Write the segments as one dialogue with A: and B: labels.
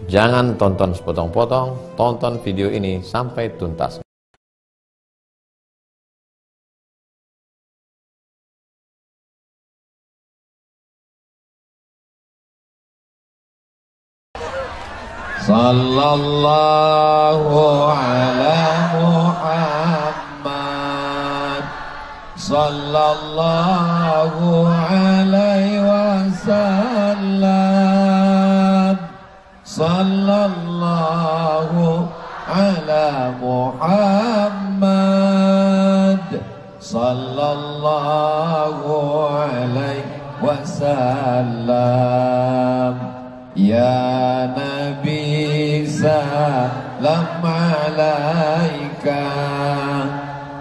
A: Jangan tonton sepotong-potong, tonton video ini sampai tuntas.
B: Sallallahu ala Muhammad, sallallahu alaihi wasallam, sallallahu ala Muhammad, sallallahu alaihi wasallam. Ya Nabi salam alaika,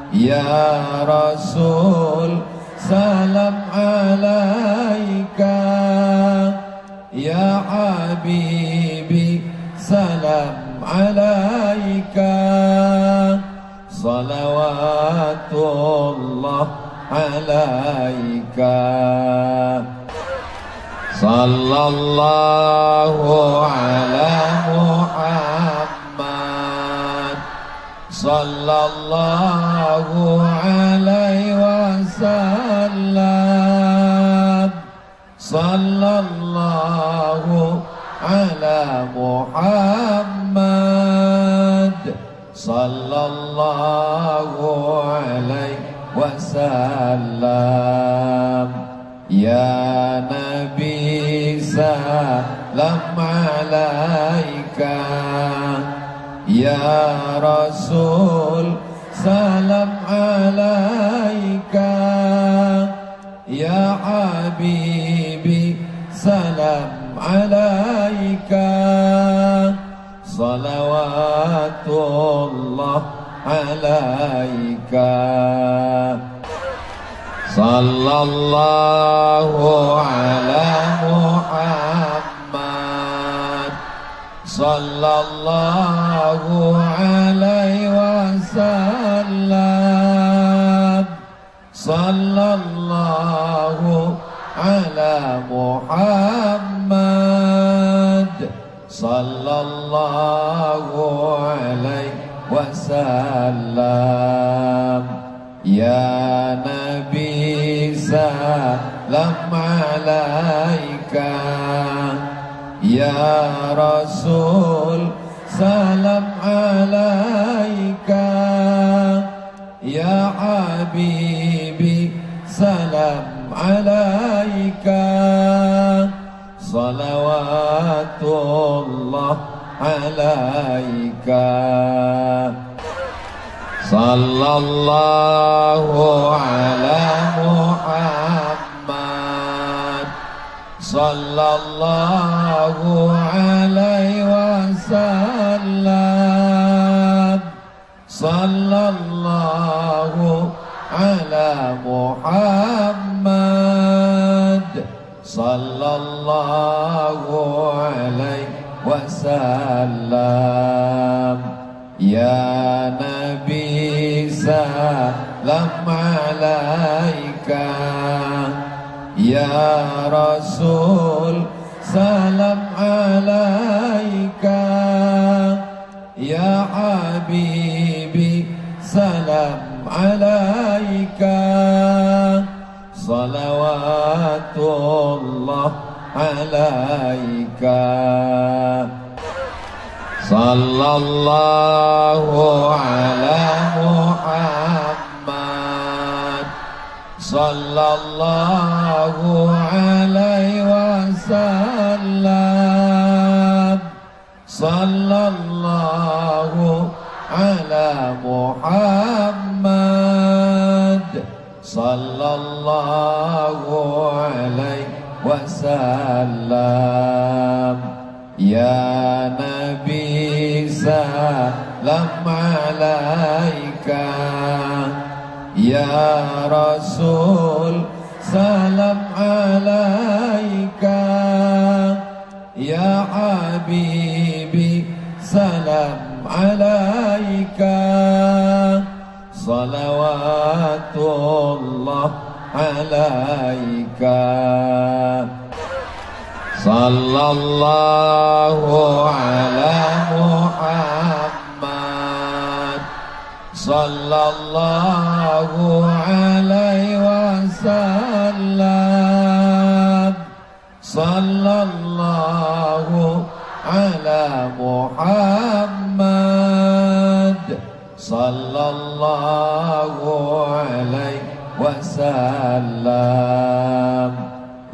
B: Ya Rasul salam alaika, Ya Habibi salam alaika, salawatullah alaika. Sallallahu ala Muhammad, sallallahu alaihi wasallam, sallallahu ala Muhammad, sallallahu alaihi wasallam. Ya Nabi salam alaika, Ya Rasul salam alaika, Ya Habibi salam alaika, salawatullah alaika. Sallallahu ala Muhammad, sallallahu alaihi wasallam, sallallahu ala Muhammad, sallallahu alaihi wasallam. Ya Nabi salam alaika, Ya Rasul salam alaika, Ya Habibi salam alaika, salawatullah alaika. Sallallahu ala Muhammad, sallallahu alaihi wasallam, sallallahu ala Muhammad, sallallahu alaihi wasallam. Ya Nabi salam alaika, Ya Rasul salam alaika, Ya Habibi salam alaika, salawatullah alaika. Sallallahu ala Muhammad, sallallahu alaihi wasallam, sallallahu ala Muhammad, sallallahu alaihi wasallam. Ya Nabi salam alaika, Ya Rasul salam alaika, Ya Habibi salam alaika, salawatullah alaika. Sallallahu alaihi Muhammad sallallahu alaihi wasallam.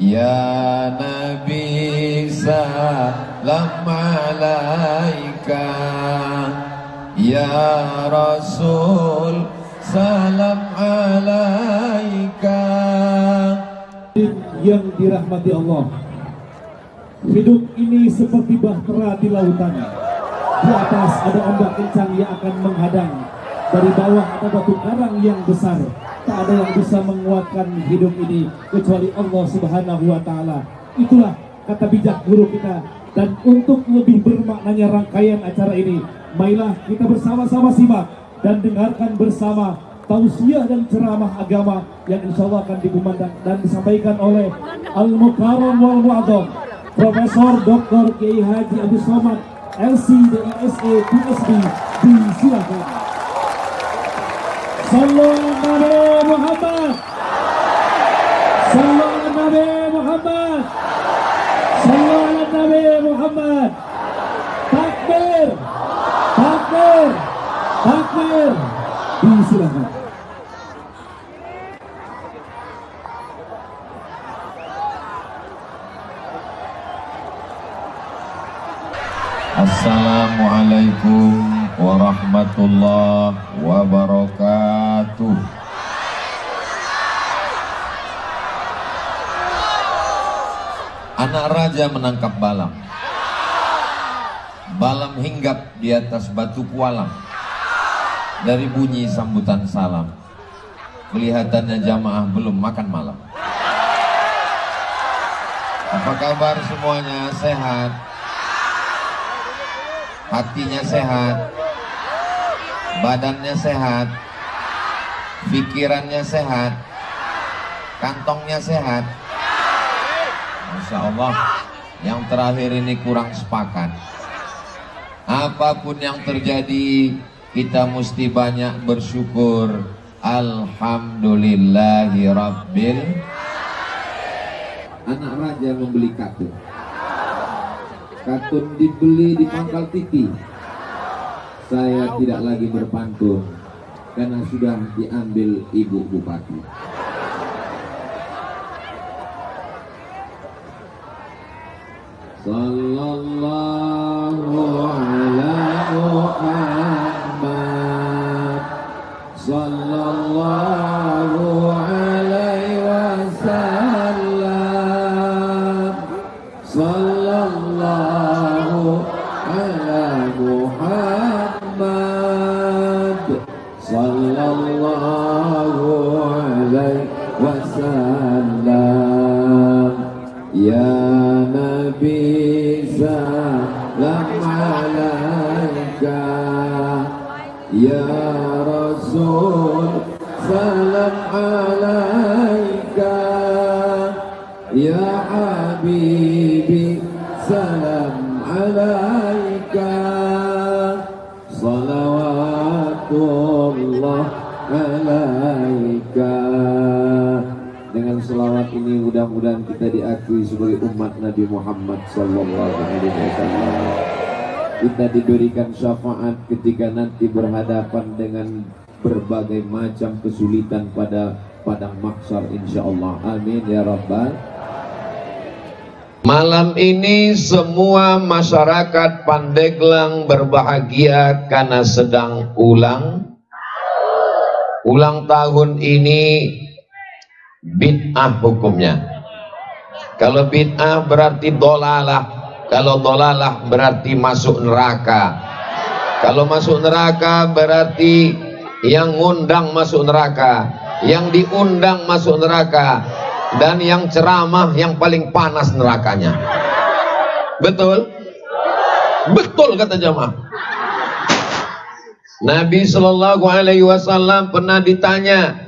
B: Ya Nabi salam alaika, ya Rasul salam alaika.
C: Yang dirahmati Allah, hidup ini seperti bahtera di lautan. Di atas ada ombak kencang yang akan menghadang, dari bawah ada batu karang yang besar. Tak ada yang bisa menguatkan hidup ini kecuali Allah Subhanahu wa Ta'ala. Itulah kata bijak guru kita. Dan untuk lebih bermaknanya rangkaian acara ini, marilah kita bersama-sama simak dan dengarkan bersama tausiah dan ceramah agama yang insya Allah akan dikumandang dan disampaikan oleh Al-Mukarram wal Mu'adzam Profesor Dr. Kiai Haji Abdul Somad LC DISE PhD. Disilakan. Sallallahu alaihi Muhammad, sallallahu alaihi Muhammad, sallallahu alaihi Muhammad. Takbir, takbir, takbir. Disilakan.
B: Assalamualaikum warahmatullahi wabarakatuh. Anak raja menangkap balam. Balam hinggap di atas batu kualam. Dari bunyi sambutan salam, kelihatannya jamaah belum makan malam. Apa kabar semuanya? Sehat? Hatinya sehat, badannya sehat, pikirannya sehat, kantongnya sehat. Masya Allah, yang terakhir ini kurang sepakat. Apapun yang terjadi, kita mesti banyak bersyukur. Alhamdulillahi Rabbil. Anak raja membeli katun. Katun dibeli di pangkal titi. Saya tidak lagi berpantun karena sudah diambil ibu bupati. Sallallahu alaihi Muhammad, sallallahu alaihi wasallam, sallallahu ala Muhammad, sallallahu alaihi wasallam. Ya Nabi salam alaika, ya Rasul salam alaika, ya Habibi salam alaika, salawatullah alaika. Dengan selawat ini mudah-mudahan kita diakui sebagai umat Nabi Muhammad sallallahu alaihi wasallam. Kita diberikan syafaat ketika nanti berhadapan dengan berbagai macam kesulitan pada padang mahsyar insyaallah. Amin ya rabbal. Malam ini semua masyarakat Pandeglang berbahagia karena sedang ulang tahun ini. Bid'ah hukumnya. Kalau bid'ah berarti dolalah. Kalau dolalah berarti masuk neraka. Kalau masuk neraka berarti yang ngundang masuk neraka, yang diundang masuk neraka, dan yang ceramah yang paling panas nerakanya. Betul? Betul kata jamaah. Nabi Shallallahu Alaihi Wasallam pernah ditanya,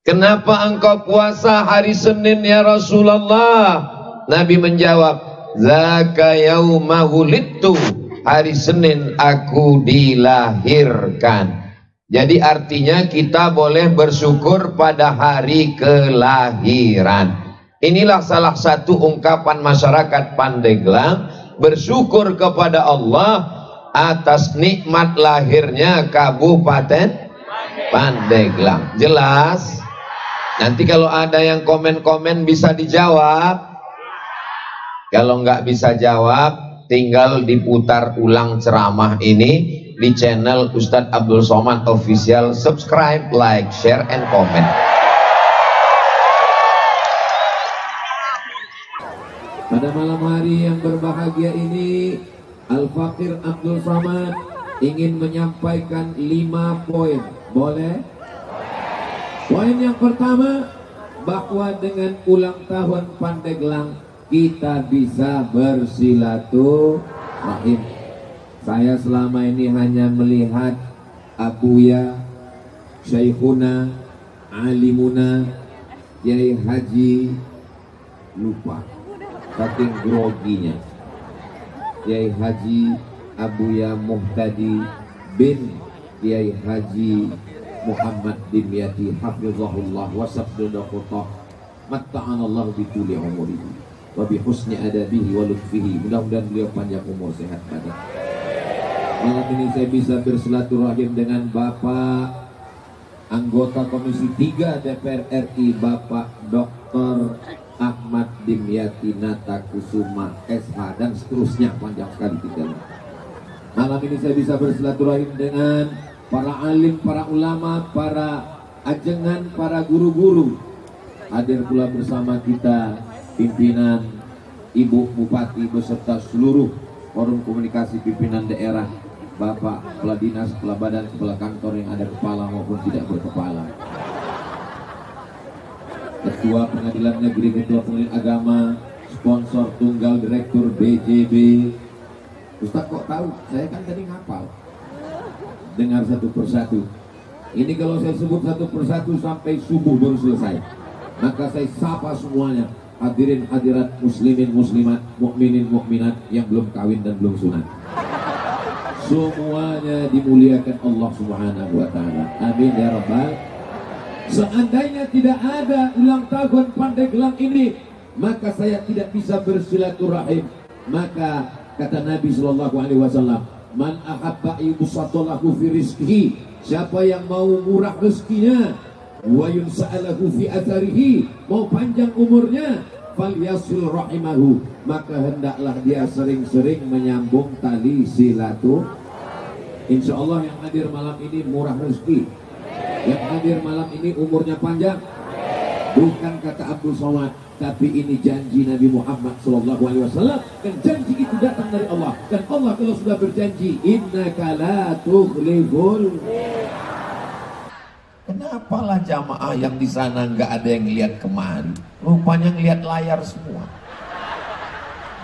B: kenapa engkau puasa hari Senin ya Rasulullah? Nabi menjawab, zaka yauma wulidtu, hari Senin aku dilahirkan. Jadi artinya kita boleh bersyukur pada hari kelahiran. Inilah salah satu ungkapan masyarakat Pandeglang bersyukur kepada Allah atas nikmat lahirnya Kabupaten Pandeglang. Jelas? Nanti kalau ada yang komen-komen bisa dijawab. Kalau nggak bisa jawab, tinggal diputar ulang ceramah ini di channel Ustadz Abdul Somad Official. Subscribe, like, share, and comment.
D: Pada malam hari yang berbahagia ini, Al-Fakir Abdul Somad ingin menyampaikan 5 poin. Boleh? Poin yang pertama, bahwa dengan ulang tahun Pandeglang kita bisa bersilaturahim. Saya selama ini hanya melihat Abuya, Syekhuna, Alimuna, Kiai Haji, lupa saking groginya, Kiai Haji Abuya Muhtadi bin Kiai Haji Muhammad Dimyati hafizahullah wa sabdadaqutah matta'anallahu bituli umurihi wa bihusni adabihi wa lutfihi. Mudah-mudahan beliau panjang umur, sehat badan. Malam ini saya bisa bersilaturahim dengan Bapak anggota Komisi 3 DPR RI, Bapak Dr. Ahmad Dimyati Natakusuma SH, dan seterusnya, panjang sekali kita. Malam ini saya bisa bersilaturahim dengan para alim, para ulama, para ajengan, para guru-guru. Hadir pula bersama kita pimpinan Ibu Bupati beserta seluruh forum komunikasi pimpinan daerah, Bapak Kepala Dinas, Kepala Badan, Kepala Kantor yang ada kepala maupun tidak berkepala, Ketua Pengadilan Negeri, Ketua Pengadilan Agama, sponsor tunggal Direktur BJB. Ustaz kok tahu? Saya kan tadi ngapal. Dengar satu persatu. Ini kalau saya sebut satu persatu sampai subuh baru selesai. Maka saya sapa semuanya, hadirin hadirat, muslimin muslimat, mukminin mukminat yang belum kawin dan belum sunat. Semuanya dimuliakan Allah Subhanahu wa taala. Amin ya rabbal. Seandainya tidak ada ulang tahun Pandeglang ini, maka saya tidak bisa bersilaturahim. Maka kata Nabi sallallahu alaihi wasallam, man ahabba yubsatalahu fi rizqihi, siapa yang mau murah rezekinya, wa yunsa'alahu fi atharihi, mau panjang umurnya, falyasil rahimahu, maka hendaklah dia sering-sering menyambung tali silaturahim. Insyaallah yang hadir malam ini murah rezeki, yang hadir malam ini umurnya panjang. Bukan kata Abdul Somad, tapi ini janji Nabi Muhammad SAW, dan janji itu datang dari Allah. Dan Allah kalau sudah berjanji, innaka la tukhliful.
B: Kenapalah jamaah yang di sana nggak ada yang lihat kemari? Rupanya ngelihat layar semua.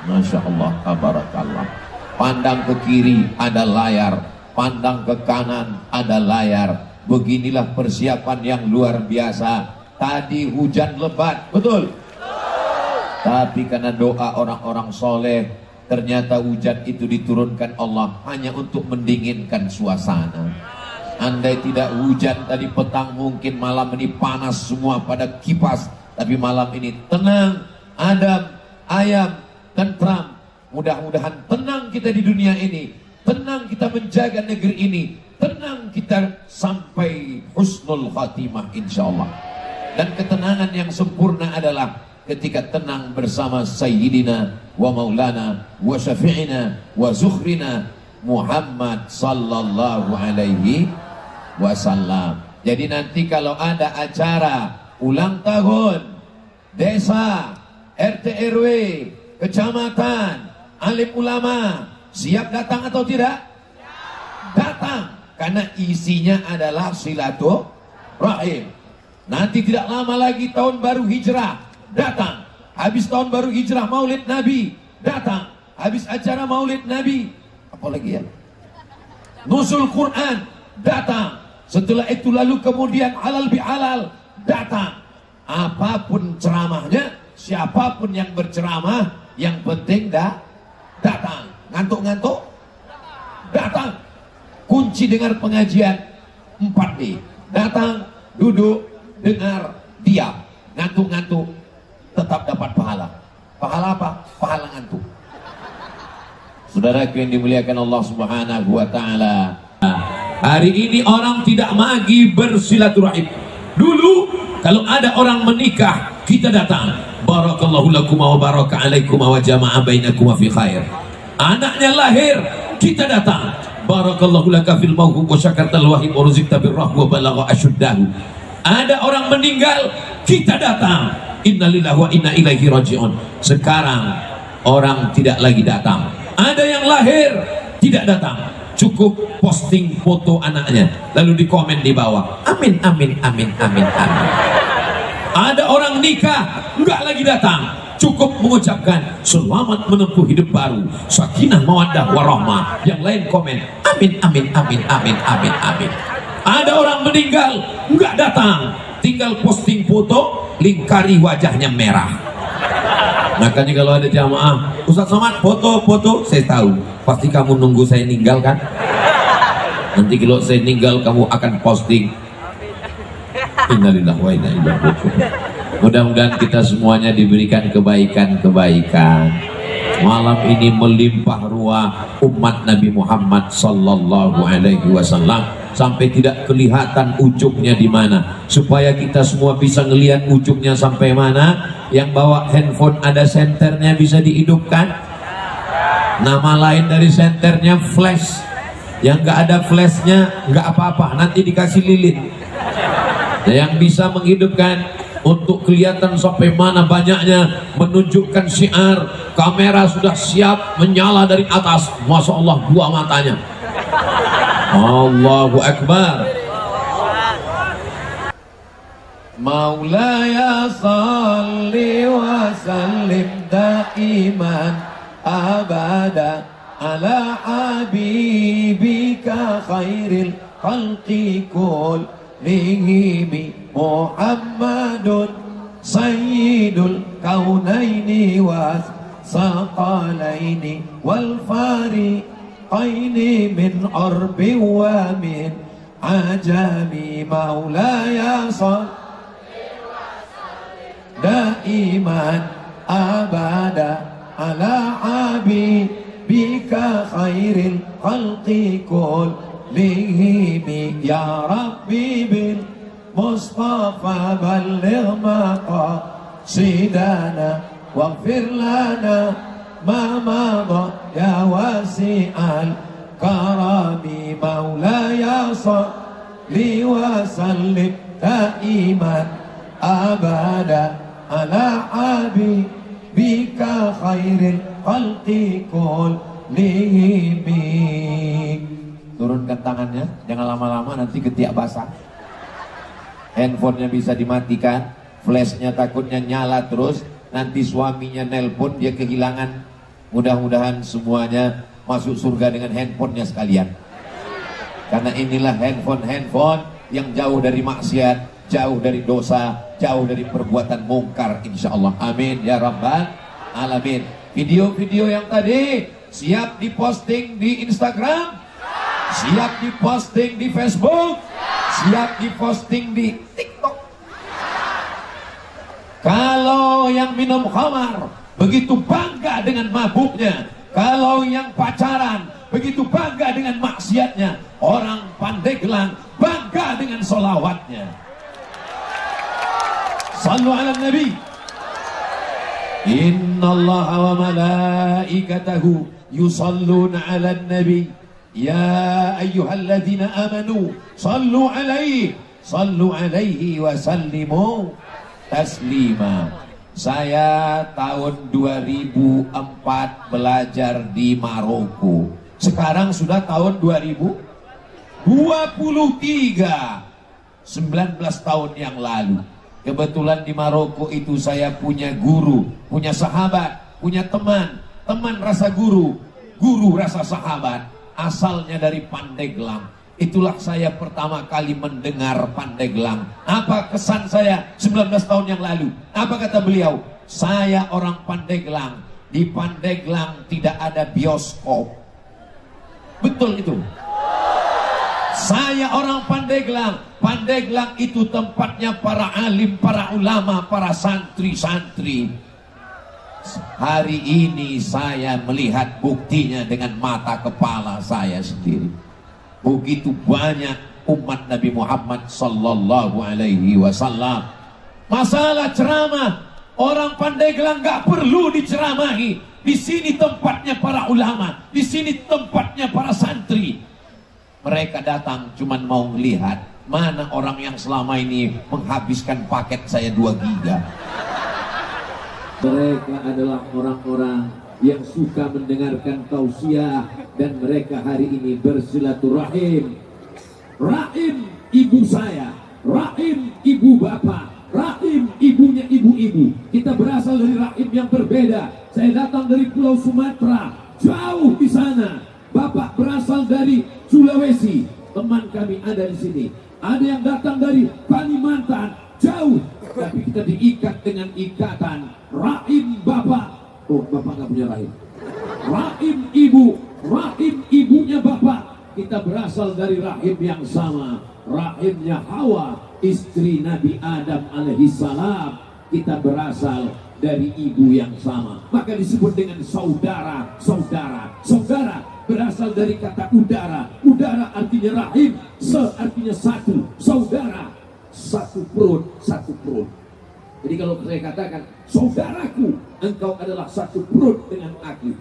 B: Masya Allah, tabarakallah. Pandang ke kiri ada layar, pandang ke kanan ada layar. Beginilah persiapan yang luar biasa. Tadi hujan lebat, betul? Tapi karena doa orang-orang soleh, ternyata hujan itu diturunkan Allah hanya untuk mendinginkan suasana. Andai tidak hujan tadi petang, mungkin malam ini panas semua pada kipas. Tapi malam ini tenang, adem, ayam, tentram. Mudah-mudahan tenang kita di dunia ini, tenang kita menjaga negeri ini, tenang kita sampai husnul khatimah insyaallah. Dan ketenangan yang sempurna adalah ketika tenang bersama Sayyidina wa Maulana wa Syafi'ina wa Zukhrina Muhammad sallallahu alaihi wasallam. Jadi nanti kalau ada acara ulang tahun desa, RT RW, kecamatan, alim ulama, siap datang atau tidak? Datang, karena isinya adalah silaturahim. Nanti tidak lama lagi tahun baru hijrah, datang. Habis tahun baru hijrah maulid Nabi, datang. Habis acara maulid Nabi, apalagi ya, nuzul Quran, datang. Setelah itu lalu kemudian halal bihalal, datang. Apapun ceramahnya, siapapun yang berceramah, yang penting datang. Ngantuk-ngantuk, datang. Kunci dengar pengajian 4D, datang, duduk, dengar, diam. Ngantuk-ngantuk tetap dapat pahala. Pahala apa? Pahala ngantuk.
D: Saudaraku yang dimuliakan Allah Subhanahu wa taala. Hari ini orang tidak lagi bersilaturahim. Dulu kalau ada orang menikah, kita datang. Barakallahu lakum wa baraka alaikum wa jama'a bainakum fi khair. Anaknya lahir, kita datang. Barakallahu laka fil mawhub wa syakartal wahib wa ruzqta birrah wa balagha asyuddahu. Ada orang meninggal, kita datang. Innalillahi wa inna ilaihi raji'un. Sekarang orang tidak lagi datang. Ada yang lahir, tidak datang. Cukup posting foto anaknya, lalu di komen di bawah, amin amin amin amin amin. Ada orang nikah, enggak lagi datang. Cukup mengucapkan selamat menempuh hidup baru, sakinah mawaddah warahmah. Yang lain komen amin amin amin amin amin amin. Ada orang meninggal, enggak datang, tinggal posting foto, lingkari wajahnya merah. Makanya kalau ada jamaah, Ustaz Somad foto-foto, saya tahu pasti kamu nunggu saya ninggal kan. Nanti kalau saya ninggal kamu akan posting. Innalillahi wa inna ilaihi raji'un. Mudah-mudahan kita semuanya diberikan kebaikan-kebaikan. Malam ini melimpah ruah umat Nabi Muhammad sallallahu alaihi wasallam sampai tidak kelihatan ujungnya di mana, supaya kita semua bisa ngelihat ujungnya sampai mana. Yang bawa handphone ada senternya bisa dihidupkan. Nama lain dari senternya flash. Yang nggak ada flashnya nggak apa-apa, nanti dikasih lilin. Yang bisa menghidupkan untuk kelihatan sampai mana banyaknya, menunjukkan syiar. Kamera sudah siap menyala dari atas. Masya Allah, dua matanya. Allahu Akbar. Maulaya salli wa sallim daiman abada ala habibika khairil khalqi kullihim Muhammadun sayyidul kaunaini was saqalaini wal fariqaini min arbi wa min ajami. Maulaya salli daiman abada ala habibika khairil khalqi kullihim. Ya Rabbi bil Mustafa balligh maqasidana waghfir lana ma madha ya wasi'al karami. Maulaya salli wa sallim daiman abada ala habibika khairil khalqi kullihim. Turunkan tangannya, jangan lama-lama nanti ketiak basah. Handphonenya bisa dimatikan, flashnya takutnya nyala terus, nanti suaminya nelpon dia kehilangan. Mudah-mudahan semuanya masuk surga dengan handphonenya sekalian. Karena inilah handphone yang jauh dari maksiat, jauh dari dosa, jauh dari perbuatan mungkar, insya Allah. Amin ya rabbal alamin. Video-video yang tadi siap diposting di Instagram, siap diposting di Facebook, siap diposting di TikTok. Kalau yang minum khamar begitu bangga dengan mabuknya, kalau yang pacaran begitu bangga dengan maksiatnya, orang Pandeglang bangga dengan solawatnya. Sallu ala Nabi. Inna Allah wa malaikatahu yusalluna ala Nabi. Ya ayyuhalladzina amanu sallu alaihi wa sallimu taslima. Saya tahun 2004 belajar di Maroko. Sekarang sudah tahun 2023, 19 tahun yang lalu. Kebetulan di Maroko itu saya punya guru, punya sahabat, punya teman rasa guru, guru rasa sahabat. Asalnya dari Pandeglang. Itulah saya pertama kali mendengar Pandeglang. Apa kesan saya 19 tahun yang lalu? Apa kata beliau? Saya orang Pandeglang. Di Pandeglang tidak ada bioskop. Betul itu. Saya orang Pandeglang. Pandeglang itu tempatnya para alim, para ulama, para santri-santri. Hari ini saya melihat buktinya dengan mata kepala saya sendiri. Begitu banyak umat Nabi Muhammad sallallahu alaihi wasallam. Masalah ceramah, orang Pandeglang nggak perlu diceramahi. Di sini tempatnya para ulama, di sini tempatnya para santri. Mereka datang cuman mau melihat mana orang yang selama ini menghabiskan paket saya 2 giga. Mereka adalah orang-orang yang suka mendengarkan tausiah, dan mereka hari ini bersilaturahim. Rahim ibu saya, rahim ibu bapak, rahim ibunya ibu-ibu. Kita berasal dari rahim yang berbeda. Saya datang dari Pulau Sumatera, jauh di sana. Bapak berasal dari Sulawesi, teman kami ada di sini. Ada yang datang dari Kalimantan, jauh. Tapi kita diikat dengan ikatan rahim bapak. Oh, bapak nggak punya rahim. Rahim ibu, rahim ibunya bapak. Kita berasal dari rahim yang sama. Rahimnya Hawa, istri Nabi Adam alaihissalam. Kita berasal dari ibu yang sama. Maka disebut dengan saudara, saudara, saudara. Berasal dari kata udara. Udara artinya rahim, artinya satu, saudara. Satu perut, satu perut. Jadi kalau saya katakan, saudaraku, engkau adalah satu perut dengan aku.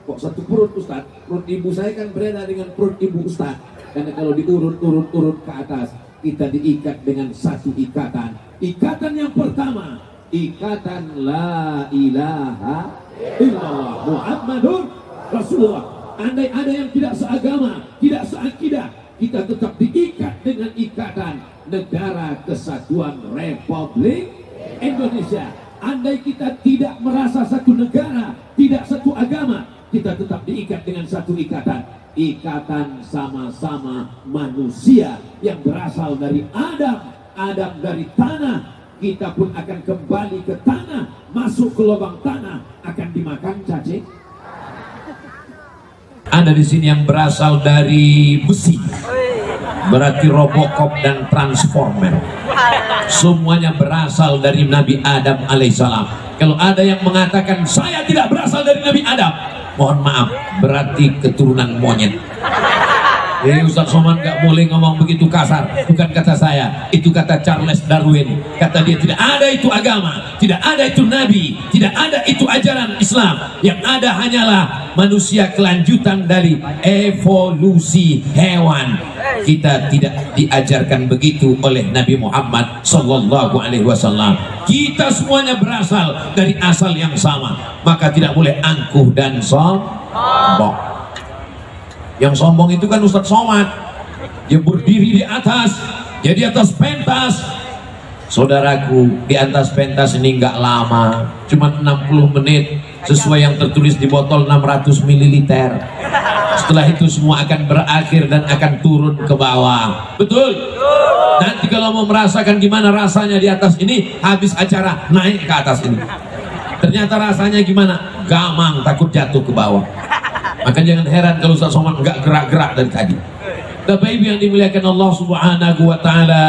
D: Kok satu perut, Ustaz? Perut ibu saya kan berbeda dengan perut ibu Ustaz. Karena kalau diurut-urut ke atas, kita diikat dengan satu ikatan. Ikatan yang pertama, ikatan la ilaha illallah Muhammadur Rasulullah. Andai ada yang tidak seagama, tidak seakidah, kita tetap diikat dengan ikatan Negara Kesatuan Republik Indonesia. Andai kita tidak merasa satu negara, tidak satu agama, kita tetap diikat dengan satu ikatan. Ikatan sama-sama manusia yang berasal dari Adam. Adam dari tanah. Kita pun akan kembali ke tanah, masuk ke lubang tanah, akan dimakan cacing. Ada di sini yang berasal dari besi, berarti Robocop dan Transformer. Semuanya berasal dari Nabi Adam alaihissalam. Kalau ada yang mengatakan saya tidak berasal dari Nabi Adam, mohon maaf, berarti keturunan monyet. Jadi Ustaz Somad gak boleh ngomong begitu kasar. Bukan kata saya, itu kata Charles Darwin. Kata dia, tidak ada itu agama, tidak ada itu nabi, tidak ada itu ajaran Islam. Yang ada hanyalah manusia kelanjutan dari evolusi hewan. Kita tidak diajarkan begitu oleh Nabi Muhammad sallallahu alaihi wasallam. Kita semuanya berasal dari asal yang sama. Maka tidak boleh angkuh dan sombong. Yang sombong itu kan Ustaz Somad. Dia berdiri di atas, jadi atas pentas. Saudaraku, di atas pentas ini nggak lama, cuma 60 menit sesuai yang tertulis di botol 600 ml. Setelah itu semua akan berakhir dan akan turun ke bawah. Betul? Nanti kalau mau merasakan gimana rasanya di atas ini, habis acara naik ke atas ini. Ternyata rasanya gimana? Gamang, takut jatuh ke bawah. Maka jangan heran kalau Ustaz Somad nggak gerak-gerak dari tadi. Bapak Ibu yang dimuliakan Allah Subhanahu wa Ta'ala,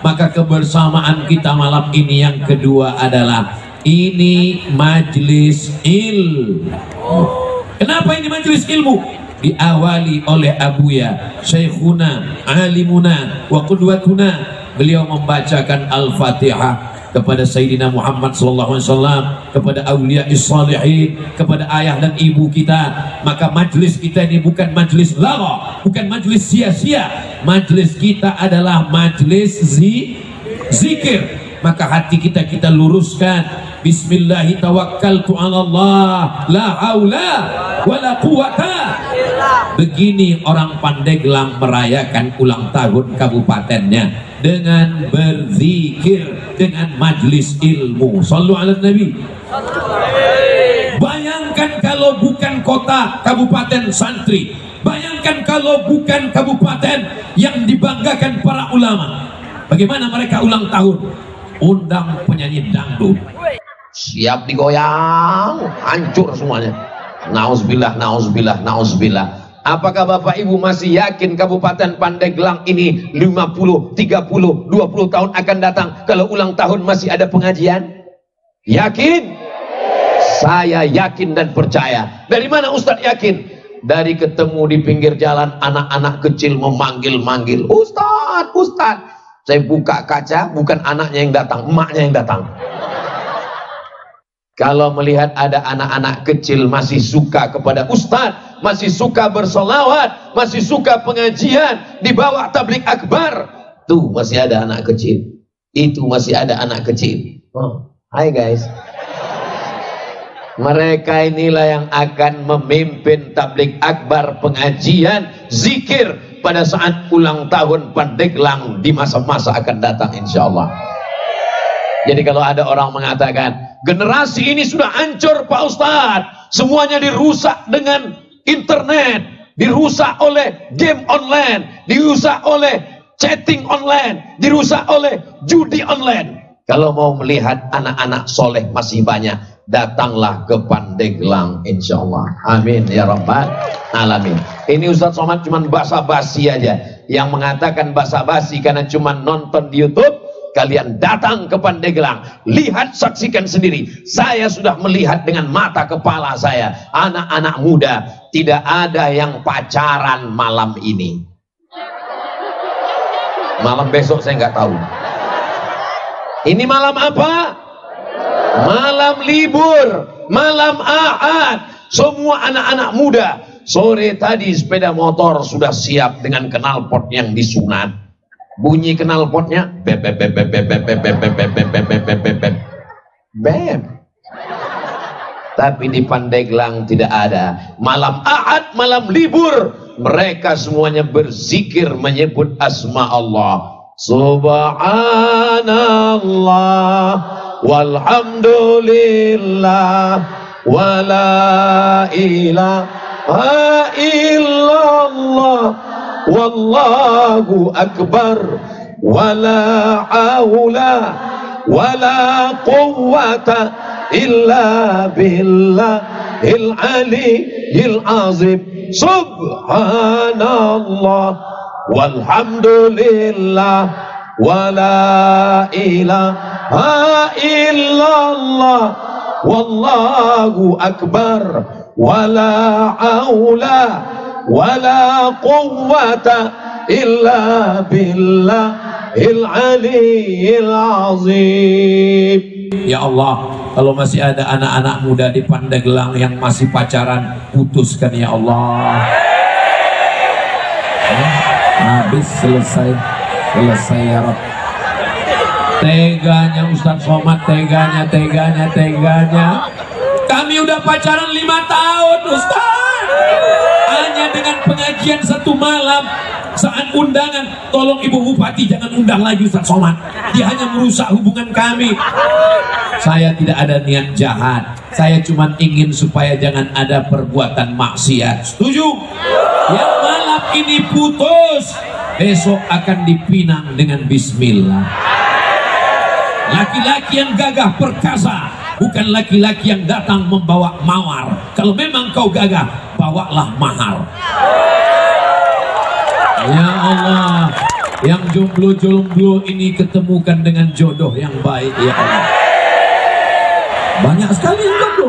D: maka kebersamaan kita malam ini yang kedua adalah ini majelis ilmu. Kenapa ini majelis ilmu? Diawali oleh Abuya Syekhuna Alimuna wa Qudwatuna. Beliau membacakan Al-Fatihah kepada Sayyidina Muhammad SAW, kepada awliya salihin, kepada ayah dan ibu kita. Maka majlis kita ini bukan majlis lara, bukan majlis sia-sia. Majlis kita adalah majlis zikir. Maka hati kita luruskan. Bismillahi tawakkaltu ala Allah, la haula wala quwata. Begini orang Pandeglang merayakan ulang tahun kabupatennya, dengan berzikir, dengan majlis ilmu. Sallu ala Nabi. Bayangkan kalau bukan kota kabupaten santri, bayangkan kalau bukan kabupaten yang dibanggakan para ulama, bagaimana mereka ulang tahun? Undang penyanyi dangdut,
B: siap digoyang, hancur semuanya. Nauzubillah, nauzubillah, nauzubillah. Apakah Bapak Ibu masih yakin Kabupaten Pandeglang ini 50, 30, 20 tahun akan datang kalau ulang tahun masih ada pengajian? Yakin? Saya yakin dan percaya. Dari mana Ustadz yakin? Dari ketemu di pinggir jalan anak-anak kecil memanggil-manggil, Ustadz, Ustadz. Saya buka kaca, bukan anaknya yang datang, emaknya yang datang. Kalau melihat ada anak-anak kecil masih suka kepada Ustadz, masih suka bersolawat, masih suka pengajian, di bawah tablik akbar, tuh masih ada anak kecil. Itu masih ada anak kecil. Oh, hai guys. Mereka inilah yang akan memimpin tablik akbar, pengajian, zikir pada saat ulang tahun Pandeglang di masa-masa akan datang insyaallah. Jadi kalau ada orang mengatakan generasi ini sudah hancur Pak Ustadz, semuanya dirusak dengan internet, dirusak oleh game online, dirusak oleh chatting online, dirusak oleh judi online. Kalau mau melihat anak-anak soleh masih banyak, datanglah ke Pandeglang insyaallah. Amin ya rabbal alamin. Ini Ustadz Somad cuma basa-basi aja. Yang mengatakan basa-basi karena cuma nonton di YouTube, kalian datang ke Pandeglang, lihat, saksikan sendiri. Saya sudah melihat dengan mata kepala saya, anak-anak muda tidak ada yang pacaran malam ini. Malam besok saya nggak tahu. Ini malam apa? Malam libur, malam Ahad. Semua anak-anak muda sore tadi sepeda motor sudah siap dengan knalpot yang disunat. Bunyi knalpotnya beb beb beb beb beb beb beb beb beb beb beb beb beb beb beb. Tapi di Pandeglang tidak ada. Malam Ahad, malam libur, mereka semuanya berzikir menyebut asma Allah. Subhanallah walhamdulillah wala ilaha illallah wallahu akbar wala haula wala quwwata illa billahil aliyyil azim. Subhanallah walhamdulillah wala ilaha illallah wallahu akbar wala haula wala quwwata illa billahil aliyyil azim.
E: Ya Allah, kalau masih ada anak-anak muda di Pandeglang yang masih pacaran, putuskan ya Allah. Habis, selesai ya Rabb. Teganya Ustadz Somad, teganya. Kami udah pacaran 5 tahun Ustadz. Hanya dengan pengajian 1 malam, saat undangan, tolong Ibu Bupati jangan undang lagi Ustadz Somad. Dia hanya merusak hubungan kami. Saya tidak ada niat jahat. Saya cuma ingin supaya jangan ada perbuatan maksiat. Setuju? Yang malam ini putus, besok akan dipinang dengan bismillah. Laki-laki yang gagah perkasa, bukan laki-laki yang datang membawa mawar. Kalau memang kau gagah, bawalah mahar. Ya Allah, yang jomblo-jomblo ini ketemukan dengan jodoh yang baik ya Allah. Banyak sekali yang jomblo.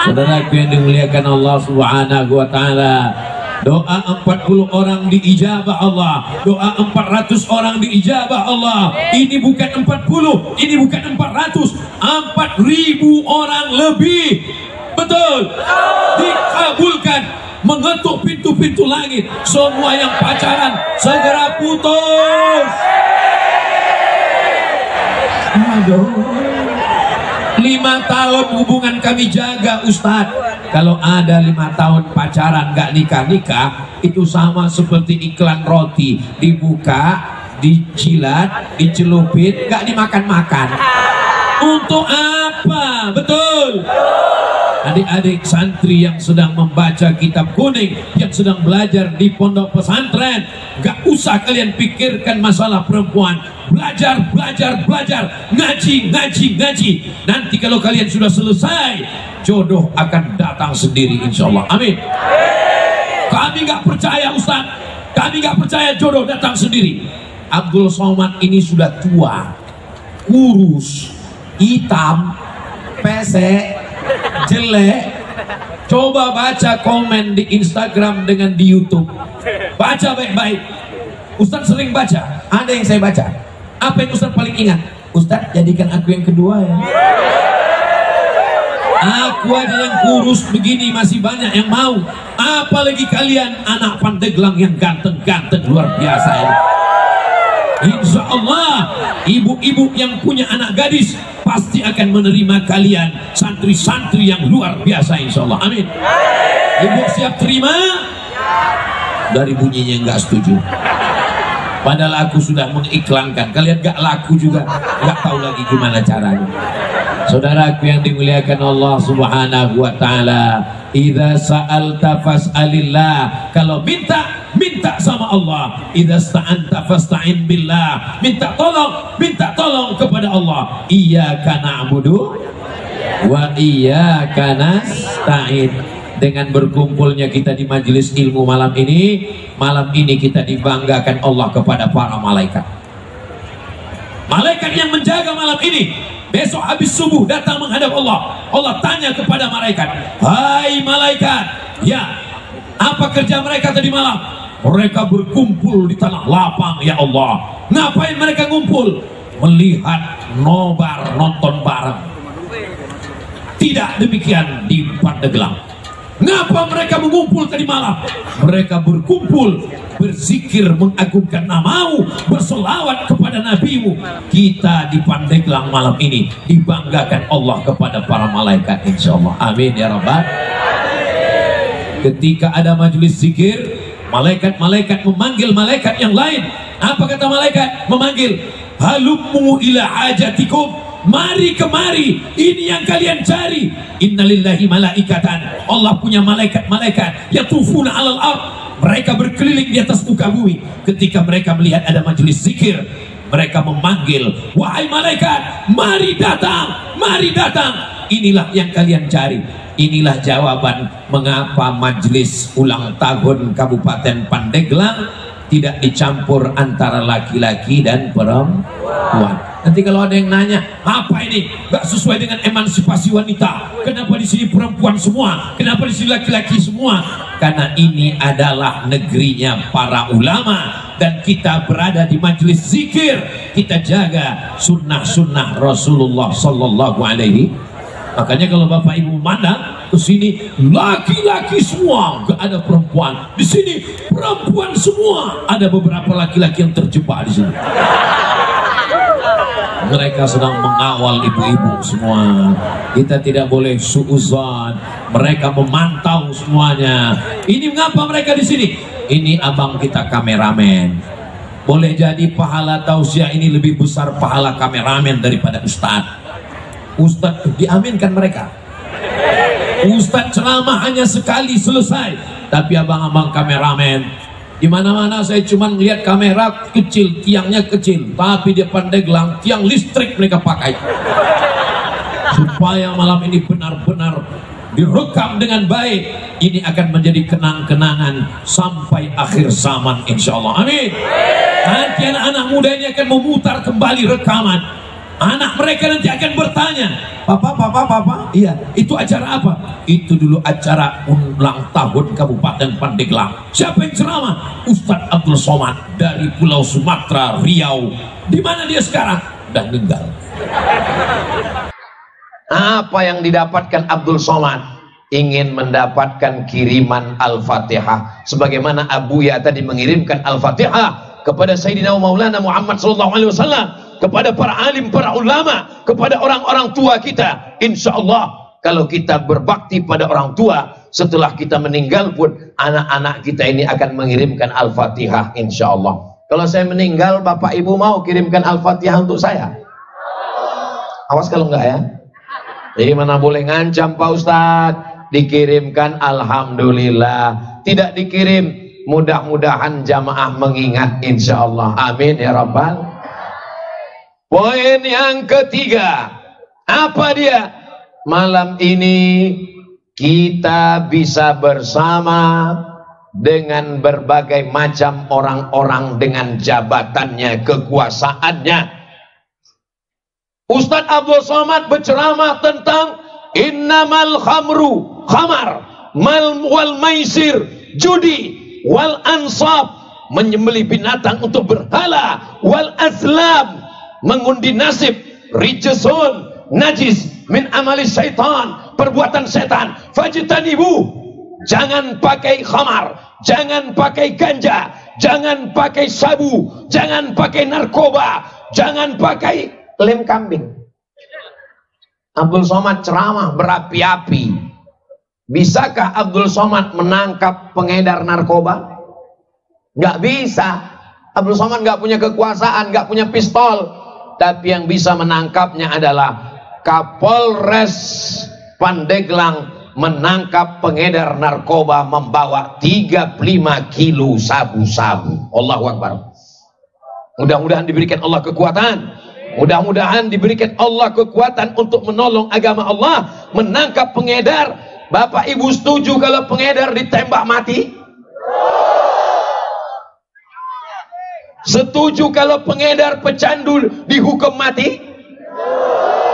E: Saudaraku yang dimuliakan Allah Subhanahu wa taala, doa 40 orang diijabah Allah, doa 400 orang diijabah Allah. Ini bukan 40, ini bukan 400, 4.000 orang lebih. Betul, dikabulkan, mengetuk pintu-pintu langit. Semua yang pacaran segera putus. Aduh, 5 tahun hubungan kami jaga Ustadz. Kalau ada 5 tahun pacaran gak nikah-nikah, itu sama seperti iklan roti, dibuka, dicilat, dicelupin, gak dimakan-makan. Untuk apa? Betul. Adik-adik santri yang sedang membaca kitab kuning, yang sedang belajar di pondok pesantren, gak usah kalian pikirkan masalah perempuan. Belajar, ngaji. Nanti kalau kalian sudah selesai, jodoh akan datang sendiri insyaallah. Amin. Kami gak percaya Ustaz, kami gak percaya jodoh datang sendiri. Abdul Somad ini sudah tua, kurus, hitam, pesek, jelek. Coba baca komen di Instagram dengan di YouTube. Baca baik-baik. Ustadz sering baca. Ada yang saya baca. Apa yang Ustadz paling ingat? Ustadz, jadikan aku yang kedua ya. Aku aja yang kurus begini masih banyak yang mau. Apalagi kalian anak Pandeglang yang ganteng-ganteng luar biasa ini. Insya Allah ibu-ibu yang punya anak gadis pasti akan menerima kalian santri-santri yang luar biasa insya Allah. Amin. Ibu siap terima? Dari bunyinya nggak setuju. Padahal aku sudah mengiklankan. Kalian nggak laku juga, nggak tahu lagi gimana caranya. Saudaraku yang dimuliakan Allah Subhanahu wa taala, idza sa'alta fas'alillah. Kalau minta sama Allah. Idza sta'anta fasta'in billah. Minta tolong kepada Allah. Iyyaka na'budu wa iyyaka nasta'in. Dengan berkumpulnya kita di majelis ilmu malam ini kita dibanggakan Allah kepada para malaikat. Malaikat yang menjaga malam ini. Besok habis subuh datang menghadap Allah. Allah tanya kepada malaikat, hai malaikat, ya, apa kerja mereka tadi malam? Mereka berkumpul di tanah lapang, ya Allah. Ngapain mereka ngumpul? Melihat nobar, nonton bareng. Tidak demikian di Pandeglang. Ngapa mereka mengumpul tadi malam? Mereka berkumpul, berzikir, mengagungkan namamu, berselawat kepada nabimu. Kita di Pandeglang malam ini dibanggakan Allah kepada para malaikat insyaallah. Amin ya rabbal. Ketika ada majelis zikir, malaikat-malaikat memanggil malaikat yang lain. Apa kata malaikat? Memanggil, halummu ila hajatikum. Mari kemari, ini yang kalian cari. Innalillahi malaikatan. Allah punya malaikat-malaikat yatufuna 'alal ard. Mereka berkeliling di atas muka bumi. Ketika mereka melihat ada majelis zikir, mereka memanggil, wahai malaikat, mari datang, mari datang. Inilah yang kalian cari. Inilah jawaban mengapa majelis ulang tahun Kabupaten Pandeglang tidak dicampur antara laki-laki dan perempuan. Nanti kalau ada yang nanya, apa ini? Gak sesuai dengan emansipasi wanita. Kenapa di sini perempuan semua? Kenapa di sini laki-laki semua? Karena ini adalah negerinya para ulama dan kita berada di majelis zikir. Kita jaga sunnah-sunnah Rasulullah Sallallahu Alaihi. Makanya kalau bapak ibu mandang ke sini laki-laki semua, gak ada perempuan. Di sini perempuan semua, ada beberapa laki-laki yang terjebak di sini. Mereka sedang mengawal ibu-ibu semua. Kita tidak boleh suuzon. Mereka memantau semuanya. Ini mengapa mereka di sini? Ini abang kita kameramen. Boleh jadi pahala tausiah ini lebih besar pahala kameramen daripada ustadz. Ustadz diaminkan mereka. Ustadz ceramah hanya sekali selesai. Tapi abang-abang kameramen, di mana-mana saya cuma melihat kamera kecil, tiangnya kecil, tapi di Pandeglang tiang listrik mereka pakai supaya malam ini benar-benar direkam dengan baik. Ini akan menjadi kenang-kenangan sampai akhir zaman insyaallah. Amin. Nanti anak-anak muda ini akan memutar kembali rekaman. Anak mereka nanti akan bertanya, Papa, iya, itu acara apa? Itu dulu acara ulang tahun Kabupaten Pandeglang. Siapa yang ceramah? Ustadz Abdul Somad dari Pulau Sumatera, Riau. Di mana dia sekarang? Udah meninggal.
B: Apa yang didapatkan Abdul Somad? Ingin mendapatkan kiriman Al-Fatihah. Sebagaimana Abuya tadi mengirimkan Al-Fatihah kepada Sayyidina Maulana Muhammad SAW, kepada para alim, para ulama, kepada orang-orang tua kita. Insya Allah kalau kita berbakti pada orang tua, setelah kita meninggal pun anak-anak kita ini akan mengirimkan Al-Fatihah insya Allah. Kalau saya meninggal, bapak ibu mau kirimkan Al-Fatihah untuk saya? Awas kalau enggak ya. Jadi mana boleh ngancam Pak Ustadz. Dikirimkan alhamdulillah. Tidak dikirim, mudah-mudahan jamaah mengingat insya Allah. Amin ya rabbal. Poin yang ketiga, apa dia? Malam ini kita bisa bersama dengan berbagai macam orang-orang dengan jabatannya, kekuasaannya. Ustadz Abdul Somad berceramah tentang Innamal khamru, khamar, wal maisir, judi, wal ansab, menyembelih binatang untuk berhala, wal azlam, mengundi nasib, rijsun, najis, min amali syaitan, perbuatan setan. Fajtanibu, jangan pakai khamar, jangan pakai ganja, jangan pakai sabu, jangan pakai narkoba, jangan pakai lem kambing. Abdul Somad ceramah berapi-api. Bisakah Abdul Somad menangkap pengedar narkoba? Nggak bisa. Abdul Somad nggak punya kekuasaan, nggak punya pistol. Tapi yang bisa menangkapnya adalah Kapolres Pandeglang menangkap pengedar narkoba membawa 35 kilo sabu-sabu. Allahu Akbar. Mudah-mudahan diberikan Allah kekuatan. Mudah-mudahan diberikan Allah kekuatan untuk menolong agama Allah, menangkap pengedar. Bapak Ibu setuju kalau pengedar ditembak mati? Setuju kalau pengedar pecandu dihukum mati?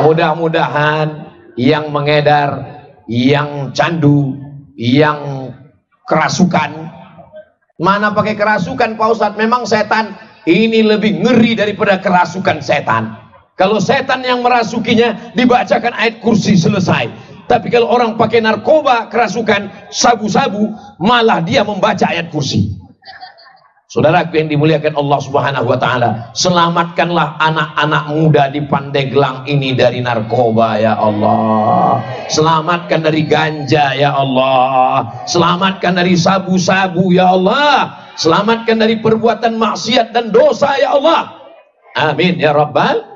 B: Mudah-mudahan yang mengedar, yang candu, yang kerasukan. Mana pakai kerasukan Pak Ustadz? Memang setan ini lebih ngeri daripada kerasukan setan. Kalau setan yang merasukinya dibacakan ayat kursi selesai. Tapi kalau orang pakai narkoba, kerasukan, sabu-sabu, malah dia membaca ayat kursi. Saudaraku yang dimuliakan Allah Subhanahu wa taala, selamatkanlah anak-anak muda di Pandeglang ini dari narkoba ya Allah. Selamatkan dari ganja ya Allah. Selamatkan dari sabu-sabu ya Allah. Selamatkan dari perbuatan maksiat dan dosa ya Allah. Amin ya Rabbal.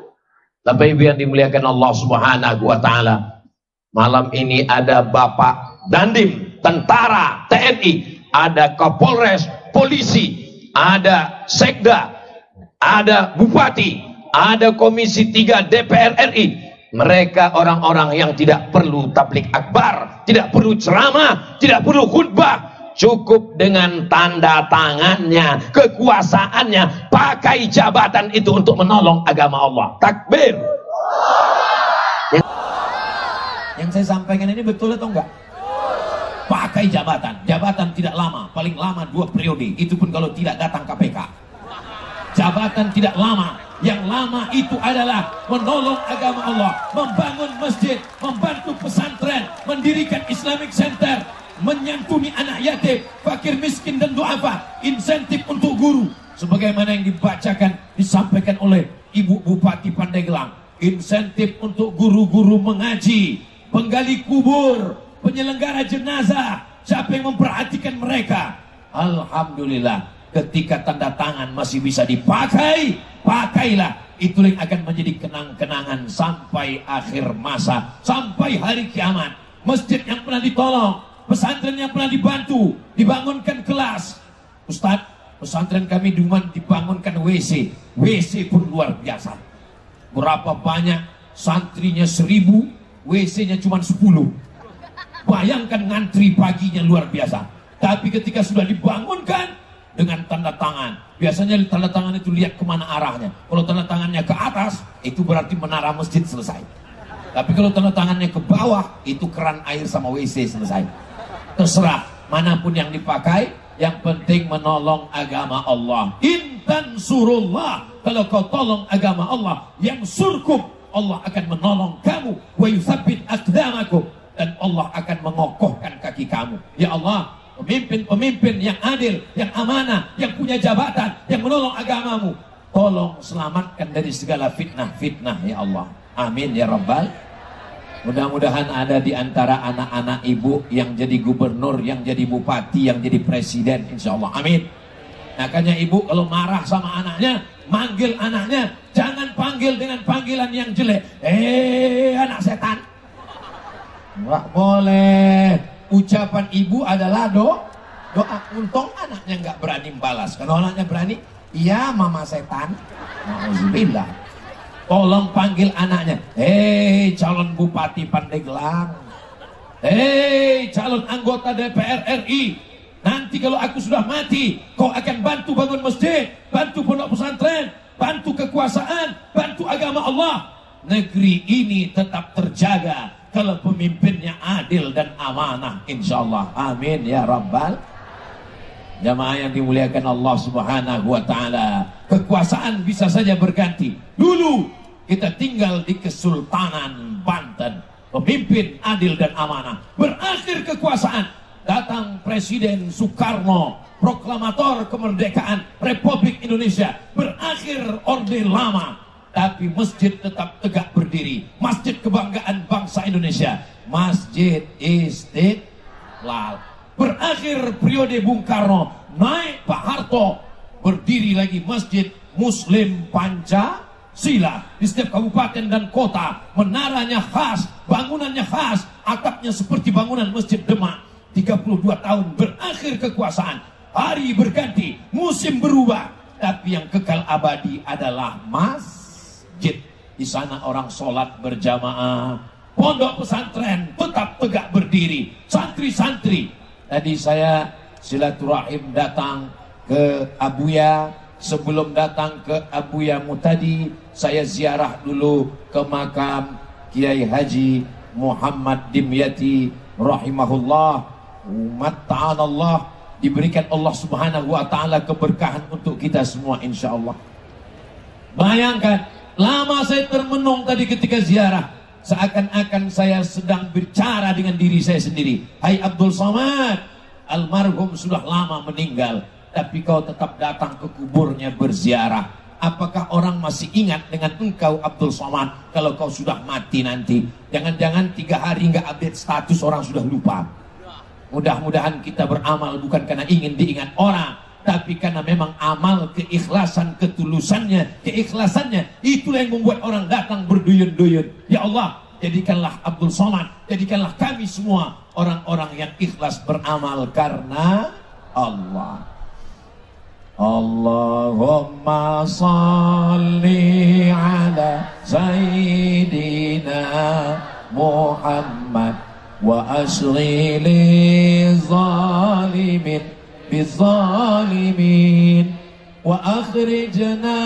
B: Bapak Ibu yang dimuliakan Allah Subhanahu wa taala, malam ini ada Bapak Dandim, tentara, TNI, ada Kapolres, polisi, ada Sekda, ada Bupati, ada Komisi 3 DPR RI. Mereka orang-orang yang tidak perlu tablik akbar, tidak perlu ceramah, tidak perlu khutbah. Cukup dengan tanda tangannya, kekuasaannya, pakai jabatan itu untuk menolong agama Allah. Takbir.
E: Yang saya sampaikan ini betul atau enggak? Pakai jabatan. Jabatan tidak lama, paling lama 2 periode. Itu pun kalau tidak datang KPK. Jabatan tidak lama. Yang lama itu adalah menolong agama Allah, membangun masjid, membantu pesantren, mendirikan Islamic Center, menyantuni anak yatim, fakir miskin dan duafa, insentif untuk guru sebagaimana yang dibacakan, disampaikan oleh Ibu Bupati Pandeglang. Insentif untuk guru-guru mengaji, penggali kubur, penyelenggara jenazah, siapa yang memperhatikan mereka. Alhamdulillah, ketika tanda tangan masih bisa dipakai, pakailah. Itu yang akan menjadi kenang-kenangan sampai akhir masa, sampai hari kiamat. Masjid yang pernah ditolong, pesantren yang pernah dibantu, dibangunkan kelas. Ustadz, pesantren kami dibangunkan WC. WC pun luar biasa. Berapa banyak santrinya 1000, WC-nya cuma 10. Bayangkan ngantri paginya luar biasa. Tapi ketika sudah dibangunkan dengan tanda tangan, biasanya tanda tangan itu lihat kemana arahnya. Kalau tanda tangannya ke atas, itu berarti menara masjid selesai. Tapi kalau tanda tangannya ke bawah, itu keran air sama WC selesai. Terserah manapun yang dipakai, yang penting menolong agama Allah. Intan surullah, kalau kau tolong agama Allah, yang surkum, Allah akan menolong kamu. Wa yuthabbit aqdamakum, dan Allah akan mengokohkan kaki kamu. Ya Allah, pemimpin-pemimpin yang adil, yang amanah, yang punya jabatan, yang menolong agamamu, tolong selamatkan dari segala fitnah-fitnah ya Allah. Amin ya Rabbal. Mudah-mudahan ada di antara anak-anak ibu yang jadi gubernur, yang jadi bupati, yang jadi presiden, insya Allah. Amin. Makanya ibu kalau marah sama anaknya, manggil anaknya, jangan panggil dengan panggilan yang jelek. Anak setan. Nggak boleh. Ucapan ibu adalah doa. Untung anaknya nggak berani balas. Kalau anaknya berani, iya mama setan. Alhamdulillah. Tolong panggil anaknya. Hei calon bupati Pandeglang, hei calon anggota DPR RI, nanti kalau aku sudah mati, kau akan bantu bangun masjid, bantu pondok pesantren, bantu kekuasaan, bantu agama Allah. Negeri ini tetap terjaga, kalau pemimpinnya adil dan amanah, insyaallah. Amin ya rabbal. Jamaah yang dimuliakan Allah Subhanahu wa taala, kekuasaan bisa saja berganti. Dulu kita tinggal di Kesultanan Banten, pemimpin adil dan amanah. Berakhir kekuasaan, datang Presiden Soekarno, proklamator kemerdekaan Republik Indonesia. Berakhir Orde Lama, tapi masjid tetap tegak berdiri. Masjid kebanggaan bangsa Indonesia, Masjid Istiqlal. Berakhir periode Bung Karno, naik Pak Harto, berdiri lagi Masjid Muslim Pancasila. Di setiap kabupaten dan kota, menaranya khas, bangunannya khas, atapnya seperti bangunan Masjid Demak. 32 tahun berakhir kekuasaan, hari berganti, musim berubah, tapi yang kekal abadi adalah masjid. Di sana orang sholat berjamaah, pondok pesantren tetap tegak berdiri, santri-santri. Tadi saya silaturahim datang ke Abuya. Sebelum datang ke Abuya Mutadi, saya ziarah dulu ke makam Kiai Haji Muhammad Dimyati rahimahullah. Matta'anallah, diberikan Allah Subhanahu wa ta'ala keberkahan untuk kita semua insyaallah. Bayangkan, lama saya termenung tadi ketika ziarah, seakan-akan saya sedang bicara dengan diri saya sendiri. Hai Abdul Somad, almarhum sudah lama meninggal, tapi kau tetap datang ke kuburnya berziarah. Apakah orang masih ingat dengan engkau Abdul Somad kalau kau sudah mati nanti? Jangan-jangan 3 hari nggak update status, orang sudah lupa. Mudah-mudahan kita beramal bukan karena ingin diingat orang, tapi karena memang amal, keikhlasan, ketulusannya, keikhlasannya, itulah yang membuat orang datang berduyun-duyun. Ya Allah, jadikanlah Abdul Somad, jadikanlah kami semua orang-orang yang ikhlas beramal karena Allah. Allahumma salli ala Sayyidina Muhammad wa ashghili zalimin bizalimin wa akhrijna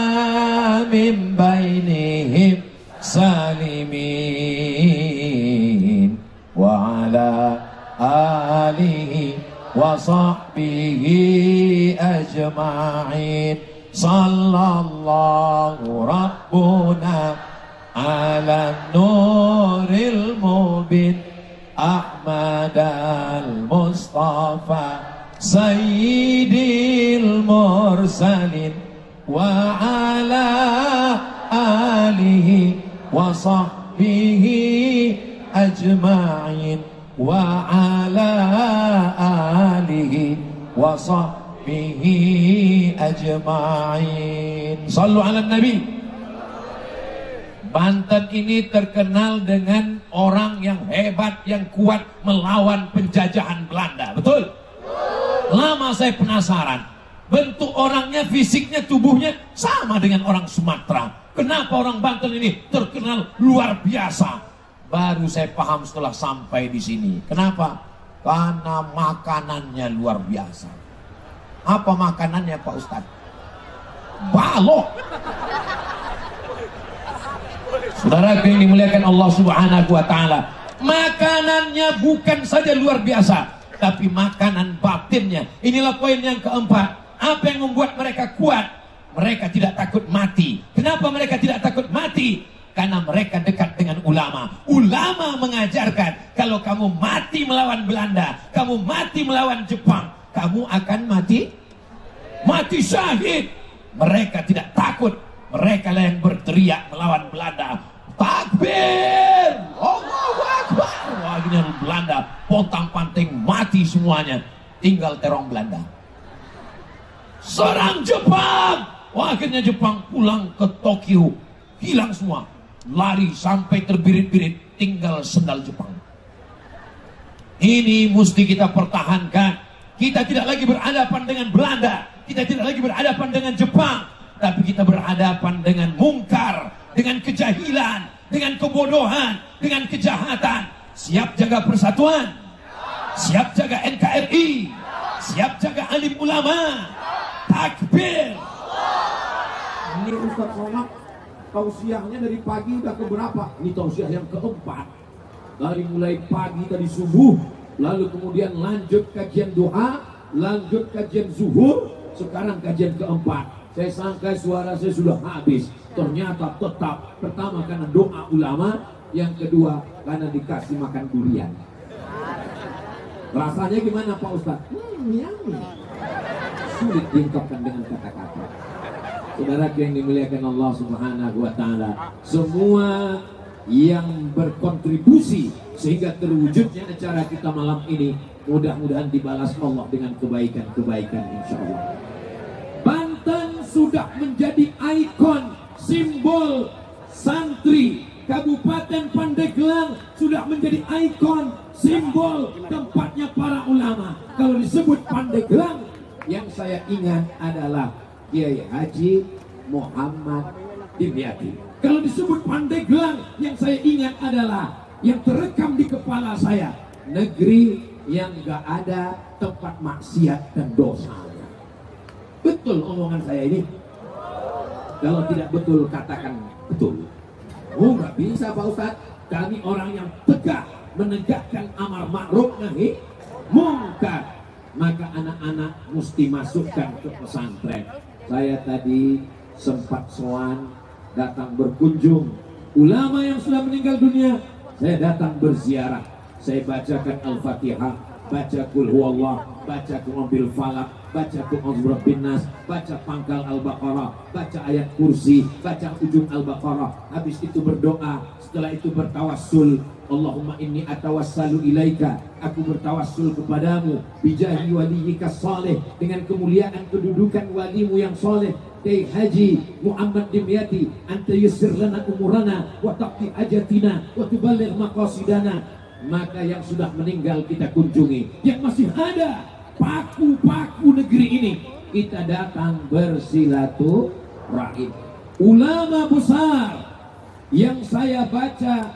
E: min bainihim salimin wa ala alihi wa sahbihi ajma'in. Sallallahu rabbuna ala nuril mubin Ahmad al-Mustafa Sayyidil Mursalin wa ala alihi wa sahbihi ajma'in wa ala alihi wa sahbihi ajma'in. Sallu ala Nabi. Banten ini terkenal dengan orang yang hebat, yang kuat melawan penjajahan Belanda. Betul? Lama saya penasaran, bentuk orangnya, fisiknya, tubuhnya sama dengan orang Sumatera. Kenapa orang Banten ini terkenal luar biasa? Baru saya paham setelah sampai di sini. Kenapa? Karena makanannya luar biasa. Apa makanannya Pak Ustadz? Balok. Saudara yang dimuliakan Allah Subhanahu wa ta'ala, makanannya bukan saja luar biasa, tapi makanan batinnya. Inilah poin yang keempat. Apa yang membuat mereka kuat? Mereka tidak takut mati. Kenapa mereka tidak takut mati? Karena mereka dekat dengan ulama. Ulama mengajarkan, kalau kamu mati melawan Belanda, kamu mati melawan Jepang, kamu akan mati syahid. Mereka tidak takut. Mereka lah yang berteriak melawan Belanda. Takbir! Allahu Akbar! Wah, gini Belanda pontang-panting mati semuanya. Tinggal terong Belanda. Serang Jepang! Wah, akhirnya Jepang pulang ke Tokyo. Hilang semua. Lari sampai terbirit-birit. Tinggal sendal Jepang. Ini mesti kita pertahankan. Kita tidak lagi berhadapan dengan Belanda. Kita tidak lagi berhadapan dengan Jepang. Tapi kita berhadapan dengan mungkar, dengan kejahilan, dengan kebodohan, dengan kejahatan. Siap jaga persatuan, siap jaga NKRI, siap jaga alim ulama. Takbir.
F: Ini Ustaz Somad, tausiahnya dari pagi udah keberapa? Ini tausiah yang keempat.
E: dari mulai pagi tadi subuh, lalu kemudian lanjut kajian duha, lanjut kajian zuhur, sekarang kajian keempat. Saya sangka suara saya sudah habis, ternyata tetap. Pertama karena doa ulama, yang kedua karena dikasih makan durian. Rasanya gimana Pak Ustadz? Yummy. Sulit diungkapkan dengan kata-kata. Saudara yang dimuliakan Allah Subhanahu wa Ta'ala, semua yang berkontribusi sehingga terwujudnya acara kita malam ini, mudah-mudahan dibalas Allah dengan kebaikan-kebaikan insya Allah. Banten sudah menjadi ikon, simbol santri. Kabupaten Pandeglang sudah menjadi ikon, simbol tempatnya para ulama. Kalau disebut Pandeglang, yang saya ingat adalah Kiai Haji Muhammad Dimyati. Kalau disebut Pandeglang, yang saya ingat adalah yang terekam di kepala saya, negeri yang gak ada tempat maksiat dan dosa. Betul omongan saya ini? Kalau tidak betul, katakan betul. Oh, nggak bisa Pak Ustadz. Kami orang yang tegak menegakkan amar ma'ruf nahi mungkar. Maka anak-anak mesti masukkan ke pesantren. Saya tadi sempat sowan, datang berkunjung ulama yang sudah meninggal dunia. Saya datang berziarah. Saya bacakan Al-Fatihah, baca Qul Huwallah, baca Qul Falak, baca Qul Rabbin Nas, baca pangkal Al-Baqarah, baca ayat kursi, baca ujung Al-Baqarah. Habis itu berdoa, setelah itu bertawassul. Allahumma inni atawassalu ilaika, aku bertawassul kepadamu bijahi waliyika saleh, dengan kemuliaan kedudukan walimu yang saleh, Kiai Haji Muhammad Dimyati, anta yassir lana umurana wa taqdi hajatina wa tuballigh maqasidana. Maka yang sudah meninggal kita kunjungi, yang masih ada paku-paku negeri ini kita datang bersilaturahim. Ulama besar yang saya baca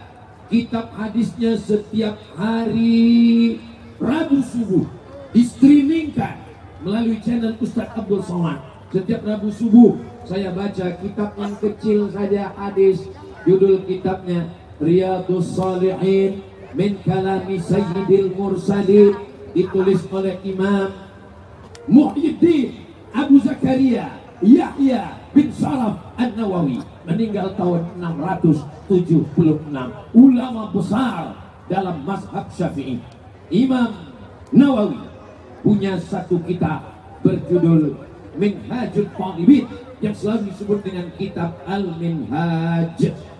E: kitab hadisnya setiap hari Rabu subuh, di-streamingkan melalui channel Ustadz Abdul Somad. Setiap Rabu subuh saya baca kitab yang kecil saja hadis, judul kitabnya Riyadhus Shalihin min kalami Sayyidil Mursalin, ditulis oleh Imam Muhyiddin Abu Zakaria Yahya bin Sharaf An-Nawawi, meninggal tahun 676. Ulama besar dalam mazhab Syafi'i. Imam Nawawi punya satu kitab berjudul Minhajul Talibin, yang selalu disebut dengan kitab Al-Minhaj.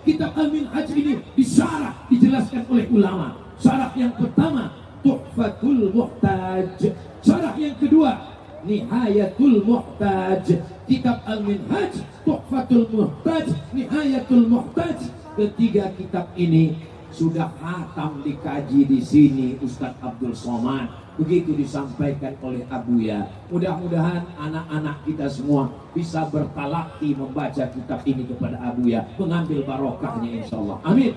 E: Kitab Al-Minhaj ini disyarah, dijelaskan oleh ulama. Syarah yang pertama Tuhfatul Muhtaj, syarah yang kedua Nihayatul Muhtaj. Kitab Al-Minhaj, Tuhfatul Muhtaj, Nihayatul Muhtaj. Ketiga kitab ini sudah khatam dikaji di sini Ustadz Abdul Somad. Begitu disampaikan oleh Abuya. Mudah-mudahan anak-anak kita semua bisa bertalaki membaca kitab ini kepada Abuya, mengambil barokahnya insyaallah. Amin.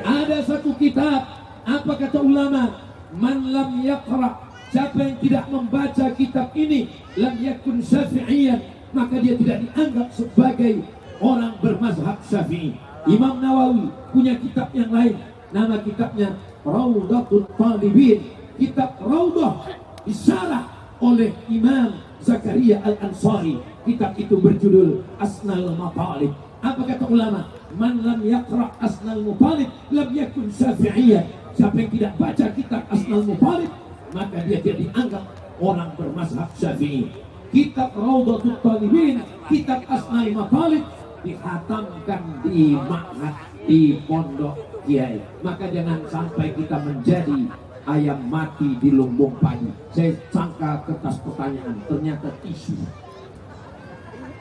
E: Ada satu kitab, apa kata ulama? Man lam yaqra, siapa yang tidak membaca kitab ini, lam yakun syafi'iyan, maka dia tidak dianggap sebagai orang bermazhab Syafi'i. Imam Nawawi punya kitab yang lain, nama kitabnya Rawdatul Talibin. Kitab Rawdah disyarah oleh Imam Zakaria Al-Ansari. Kitab itu berjudul Asnal Matalib. Apa kata ulama? Man lam yaqra Asnal Matalib lam yakun syafi'iyyan. Siapa yang tidak baca kitab Asnal Matalib, maka dia tidak dianggap orang bermazhab Syafi'i. Kitab Rawdatul Talibin, kitab Asnal Matalib dihatamkan di ma'had, di pondok kiai. Maka jangan sampai kita menjadi ayam mati di lumbung padi. Saya sangka kertas pertanyaan, ternyata tisu.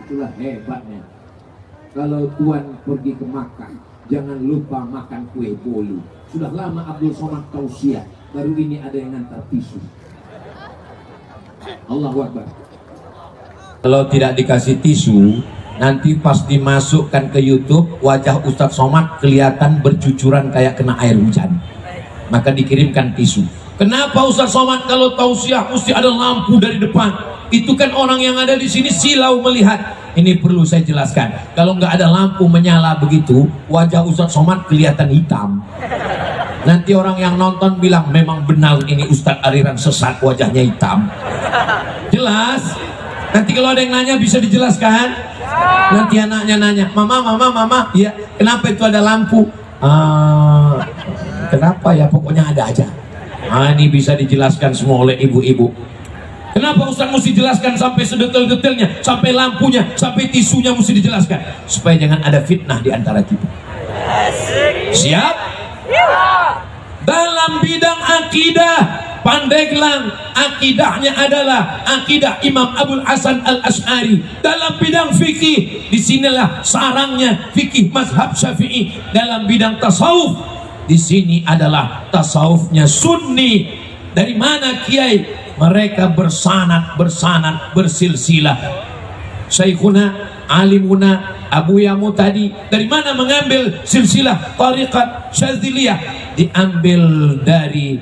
E: Itulah hebatnya. Kalau Tuan pergi ke Makkah, jangan lupa makan kue bolu. Sudah lama Abdul Somad tausiah, baru ini ada yang ngantar tisu. Allahu Akbar. Kalau tidak dikasih tisu, nanti pas dimasukkan ke YouTube, wajah Ustadz Somad kelihatan bercucuran kayak kena air hujan. Maka dikirimkan tisu. Kenapa Ustadz Somad kalau tausiah mesti ada lampu dari depan? Itu kan orang yang ada di sini silau melihat. Ini perlu saya jelaskan. Kalau nggak ada lampu menyala begitu, wajah Ustadz Somad kelihatan hitam. Nanti orang yang nonton bilang memang benar ini Ustadz aliran sesat, wajahnya hitam. Jelas? Nanti kalau ada yang nanya bisa dijelaskan. Nanti anaknya nanya, mama, ya kenapa itu ada lampu? Kenapa ya, pokoknya ada aja. Ini bisa dijelaskan semua oleh ibu-ibu. Kenapa Ustaz mesti jelaskan sampai sedetail-detailnya, sampai lampunya, sampai tisunya mesti dijelaskan, supaya jangan ada fitnah di antara kita. Siap? Dalam bidang akidah, Pandeglang akidahnya adalah akidah Imam Abul Hasan Al-Asy'ari. Dalam bidang fikih, disinilah sarangnya fikih mazhab Syafi'i. Dalam bidang tasawuf, di sini adalah tasawufnya Sunni. Dari mana kiai? Mereka bersanad, bersilsilah. Syekhuna, alimuna, Abu Yamu tadi dari mana mengambil silsilah tariqat Syadziliyah? Diambil dari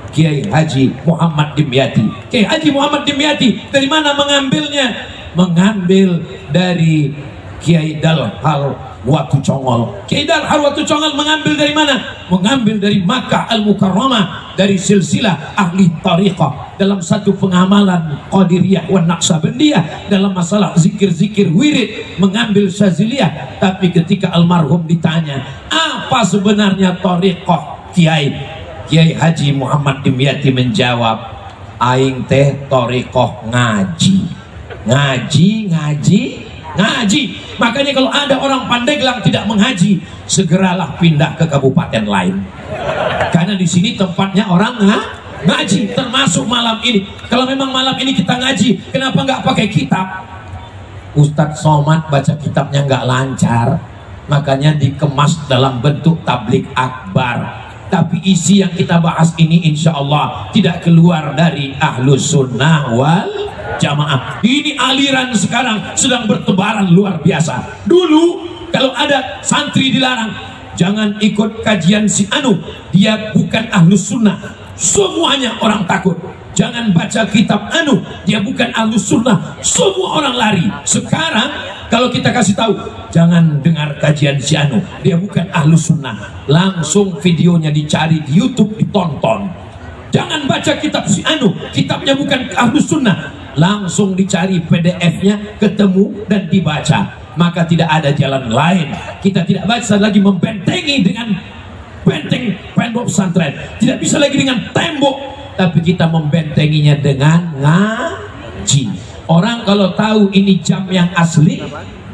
E: Kiai Haji Muhammad Dimyati. Kiai Haji Muhammad Dimyati dari mana mengambilnya? Mengambil dari Kiai Dalhal Watu Congol. Kiai Dalhal Watu Congol mengambil dari mana? Mengambil dari Makkah Al-Mukarramah, dari silsilah ahli tariqah. Dalam satu pengamalan Qadiriyah wa Naqsabandiyah, dalam masalah zikir-zikir wirid, mengambil Syadziliyah. Tapi ketika almarhum ditanya, apa sebenarnya tariqah Kiai? Kiai Haji Muhammad Dimyati menjawab, aing teh tariqah ngaji. Makanya kalau ada orang Pandeglang tidak mengaji, segeralah pindah ke kabupaten lain. Karena di sini tempatnya orang ngaji, termasuk malam ini. Kalau memang malam ini kita ngaji, kenapa nggak pakai kitab? Ustadz Somad baca kitabnya nggak lancar, makanya dikemas dalam bentuk tablik akbar. Tapi isi yang kita bahas ini insya Allah tidak keluar dari Ahlus Sunnah wal Jamaah. Ini aliran sekarang sedang bertebaran luar biasa. Dulu kalau ada santri dilarang, jangan ikut kajian si anu, dia bukan Ahlus Sunnah. Semuanya orang takut. Jangan baca kitab anu, dia bukan Ahlus Sunnah. Semua orang lari. Sekarang kalau kita kasih tahu, jangan dengar kajian si anu, dia bukan Ahlus Sunnah, langsung videonya dicari di YouTube, ditonton. Jangan baca kitab si anu, kitabnya bukan Ahlus Sunnah, langsung dicari PDF-nya, ketemu dan dibaca. Maka tidak ada jalan lain. Kita tidak baca lagi membentengi dengan benteng pondok pesantren, tidak bisa lagi dengan tembok, tapi kita membentenginya dengan ngaji. Orang kalau tahu ini jam yang asli,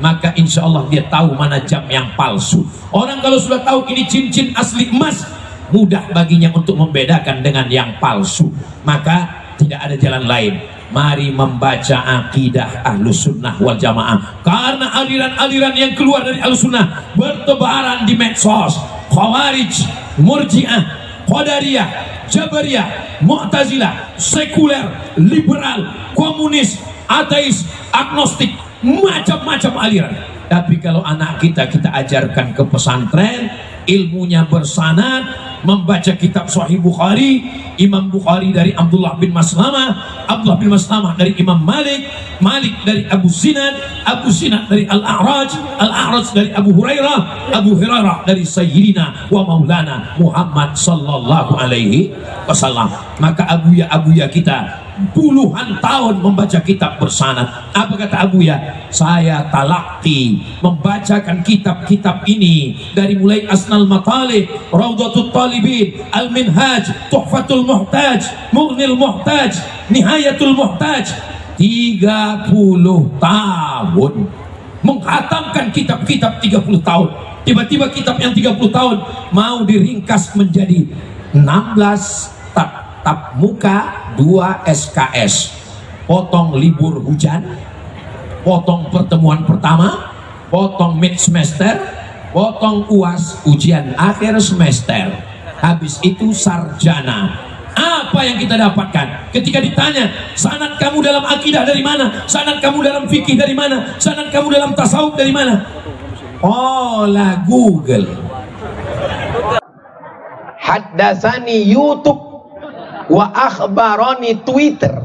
E: maka insya Allah dia tahu mana jam yang palsu. Orang kalau sudah tahu ini cincin asli emas, mudah baginya untuk membedakan dengan yang palsu. Maka tidak ada jalan lain. Mari membaca akidah Ahlus Sunnah wal Jamaah. Karena aliran-aliran yang keluar dari Ahlus Sunnah bertebaran di medsos. Khawarij, Murji'ah, Qadariyah, Jabariyah, Mu'tazilah, sekuler, liberal, komunis, ateis, agnostik, macam-macam aliran. Tapi kalau anak kita ajarkan ke pesantren, ilmunya bersanad, membaca kitab Sahih Bukhari, Imam Bukhari dari Abdullah bin Maslamah, Abdullah bin Maslamah dari Imam Malik, Malik dari Abu Sinad, Abu Sinad dari Al-A'raj, Al-A'raj dari Abu Hurairah, Abu Hurairah dari Sayyidina wa Maulana Muhammad sallallahu alaihi wasallam. Maka abuya kita puluhan tahun membaca kitab bersanad. Apa kata abuya? Saya talaqi, membacakan kitab-kitab ini dari mulai Asnal Matalib, Raudhatul Talibin, Al-Minhaj, Tuhfatul Muhtaj, Mughnil Muhtaj, Nihayatul Muhtaj. 30 tahun menghatamkan kitab-kitab 30 tahun. Tiba-tiba kitab yang 30 tahun mau diringkas menjadi 16 tatap muka, 2 SKS, potong libur hujan, potong pertemuan pertama, potong mid semester, potong UAS, ujian akhir semester, habis itu sarjana. Apa yang kita dapatkan ketika ditanya, sanad kamu dalam akidah dari mana, sanad kamu dalam fikih dari mana, sanad kamu dalam tasawuf dari mana? Olah Google.
B: Haddasani YouTube wa akhbarani Twitter.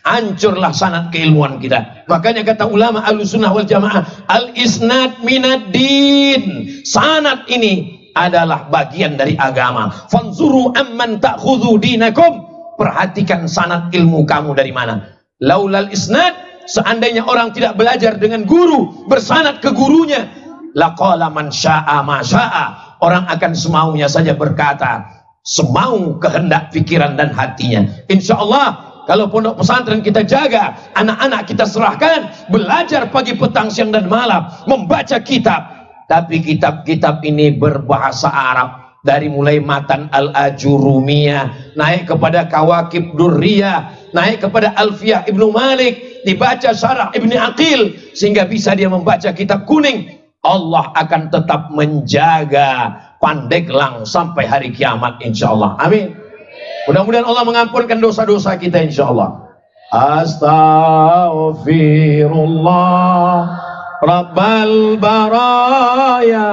B: Hancurlah sanad keilmuan kita. Makanya kata ulama Ahlus Sunnah wal Jamaah, al isnad minad din. Sanad ini adalah bagian dari agama. Fanzuru amman ta'khudhu dinakum. Perhatikan sanad ilmu kamu dari mana. Laulal isnad, seandainya orang tidak belajar dengan guru, bersanad ke gurunya, laqala man syaa ma syaa. Orang akan semaunya saja berkata, semau kehendak pikiran dan hatinya. Insya Allah, kalau pondok pesantren kita jaga, anak-anak kita serahkan, belajar pagi, petang, siang dan malam, membaca kitab. Tapi kitab-kitab ini berbahasa Arab. Dari mulai Matan Al-Ajurumiyah, naik kepada Kawakib Durriyah, naik kepada Alfiyah Ibnu Malik, dibaca Syarah Ibni Aqil, sehingga bisa dia membaca kitab kuning. Allah akan tetap menjaga Pandeglang sampai hari kiamat, insya Allah. Amin. Mudah-mudahan Allah mengampunkan dosa-dosa kita, insya Allah. Astaghfirullah Rabbal baraya,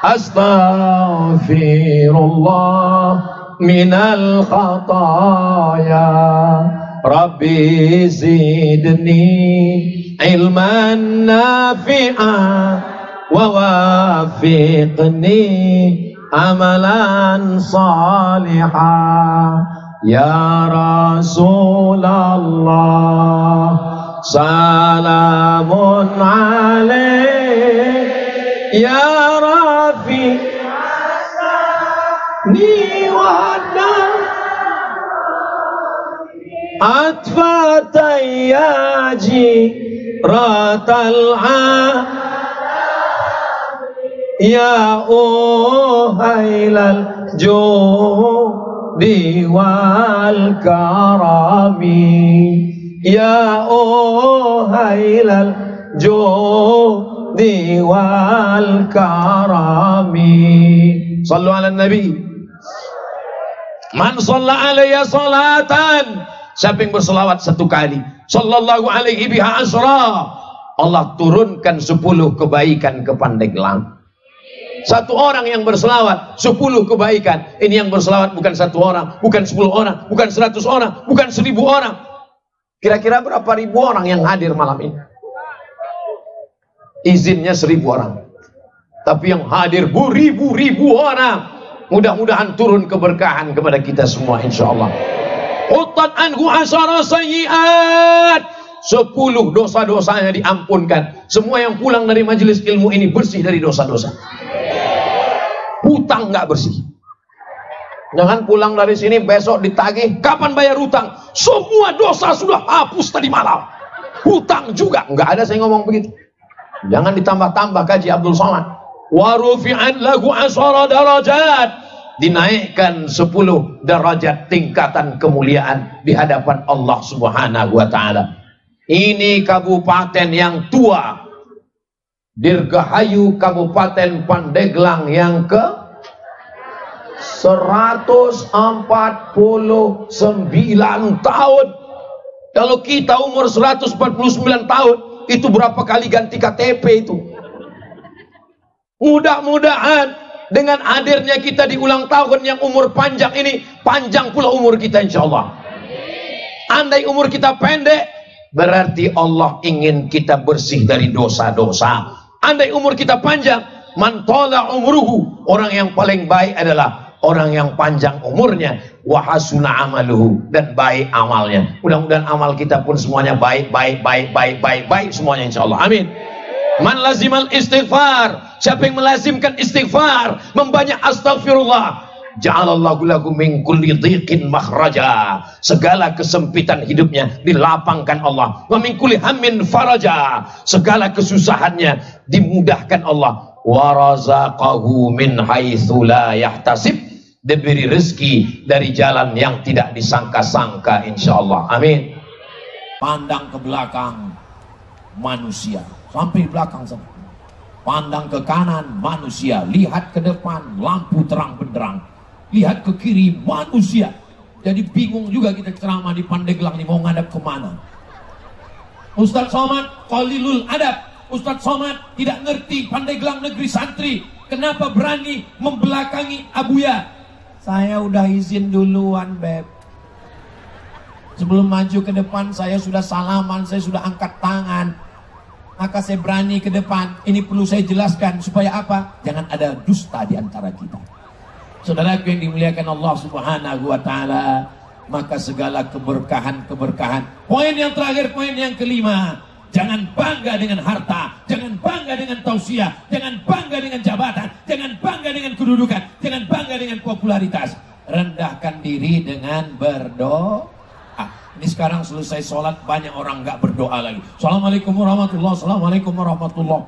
B: astaghfirullah minal khataya, Rabbi zidni ilman nafi'an wa wafiqni amalan salihah. Ya Rasulullah, salamun alaik ya Rafi ni wa'na atfatan yaji ratal'a ya uhailal judi wal karami, ya uhailal judi wal karami. Sallu ala nabi. Man shalla alayya salatan, siapa yang berselawat satu kali, sallallahu alaihi biha asra, Allah turunkan 10 kebaikan ke Pandeglang. Satu orang yang berselawat 10 kebaikan. Ini yang berselawat bukan 1 orang, bukan 10 orang, bukan 100 orang, bukan 1000 orang. Kira-kira berapa ribu orang yang hadir malam ini? Izinnya 1000 orang, tapi yang hadir beribu-ribu orang. Mudah-mudahan turun keberkahan kepada kita semua, insya Allah. Utat anhu asyara sayyiat, 10 dosa-dosanya diampunkan. Semua yang pulang dari majelis ilmu ini bersih dari dosa-dosa. Hutang nggak bersih. Jangan pulang dari sini besok ditagih, kapan bayar hutang? Semua dosa sudah hapus tadi malam. Hutang juga nggak ada, saya ngomong begitu. Jangan ditambah-tambah kaji Abdul Somad. Wa rufi'an lahu asyara darajat, dinaikkan 10 derajat tingkatan kemuliaan di hadapan Allah Subhanahu wa taala. Ini kabupaten yang tua, Dirgahayu, Kabupaten Pandeglang yang ke 149 tahun. Kalau kita umur 149 tahun, itu berapa kali ganti KTP itu? Mudah-mudahan dengan hadirnya kita di ulang tahun yang umur panjang ini, panjang pula umur kita, insya Allah. Andai umur kita pendek, berarti Allah ingin kita bersih dari dosa-dosa. Andai umur kita panjang, man tala umruhu, orang yang paling baik adalah orang yang panjang umurnya, wa hasuna amaluhu, dan baik amalnya. Mudah-mudahan amal kita pun semuanya baik semuanya, insyaallah. Amin. Man lazimal istighfar, siapa yang melazimkan istighfar, membanyak astaghfirullah, ja'alallahu lahu min kulli dhiqin makhraja, segala kesempitan hidupnya dilapangkan Allah. Wa min kulli hammin faraja, segala kesusahannya dimudahkan Allah. Wa razaqahu min haitsu la yahtasib, diberi rezeki dari jalan yang tidak disangka-sangka, insyaallah. Amin. Pandang ke belakang, manusia, sampai belakang sana. Pandang ke kanan, manusia. Lihat ke depan, lampu terang benderang. Lihat ke kiri, manusia. Jadi bingung juga kita ceramah di Pandeglang ini mau ngadap kemana. Ustadz Somad qalilul adab. Ustadz Somad tidak ngerti Pandeglang negeri santri. Kenapa berani membelakangi Abuya? Saya udah izin duluan, Beb. Sebelum maju ke depan saya sudah salaman, saya sudah angkat tangan.
E: Maka saya berani ke depan. Ini perlu saya jelaskan supaya apa? Jangan ada dusta di antara kita. Saudaraku yang dimuliakan Allah Subhanahu wa taala, maka segala keberkahan-keberkahan. Poin yang terakhir, poin yang kelima. Jangan bangga dengan harta, jangan bangga dengan tausiah, jangan bangga dengan jabatan, jangan bangga dengan kedudukan, jangan bangga dengan popularitas. Rendahkan diri dengan berdoa. Ini sekarang selesai sholat banyak orang nggak berdoa lagi. Assalamualaikum warahmatullahi, assalamualaikum warahmatullahi.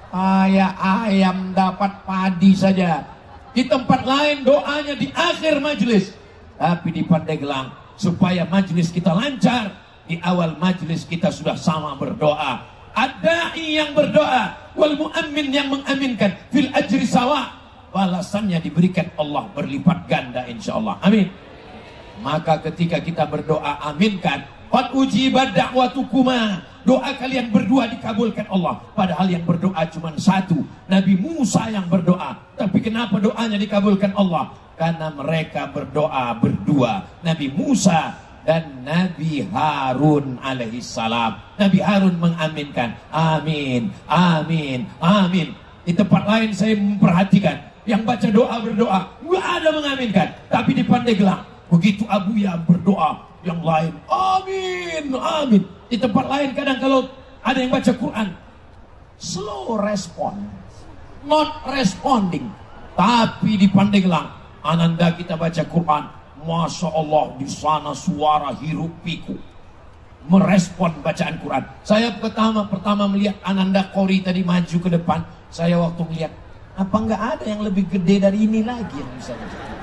E: Kayak ayam dapat padi saja. Di tempat lain doanya di akhir majelis, tapi di Pandeglang supaya majelis kita lancar, di awal majelis kita sudah sama berdoa. Ad-da'i yang berdoa, wal mu'ammin yang mengaminkan, fil ajri sawa, balasannya diberikan Allah berlipat ganda insyaallah. Amin. Maka ketika kita berdoa aminkan, qad ujibat da'watukuma, doa kalian berdua dikabulkan Allah. Padahal yang berdoa cuma satu, Nabi Musa yang berdoa. Tapi kenapa doanya dikabulkan Allah? Karena mereka berdoa berdua, Nabi Musa dan Nabi Harun alaihissalam. Nabi Harun mengaminkan, amin, amin, amin. Di tempat lain saya memperhatikan, yang baca doa berdoa, nggak ada mengaminkan. Tapi di Pandeglang, begitu Abuya berdoa, yang lain amin, amin. Di tempat lain kadang kalau ada yang baca Quran, slow respon, not responding. Tapi di Pandeglang, ananda kita baca Quran, Masya Allah, di sana suara hiruk pikuk merespon bacaan Quran. Saya pertama melihat Ananda Qori tadi maju ke depan. Saya waktu melihat, apa nggak ada yang lebih gede dari ini lagi yang bisa baca Quran?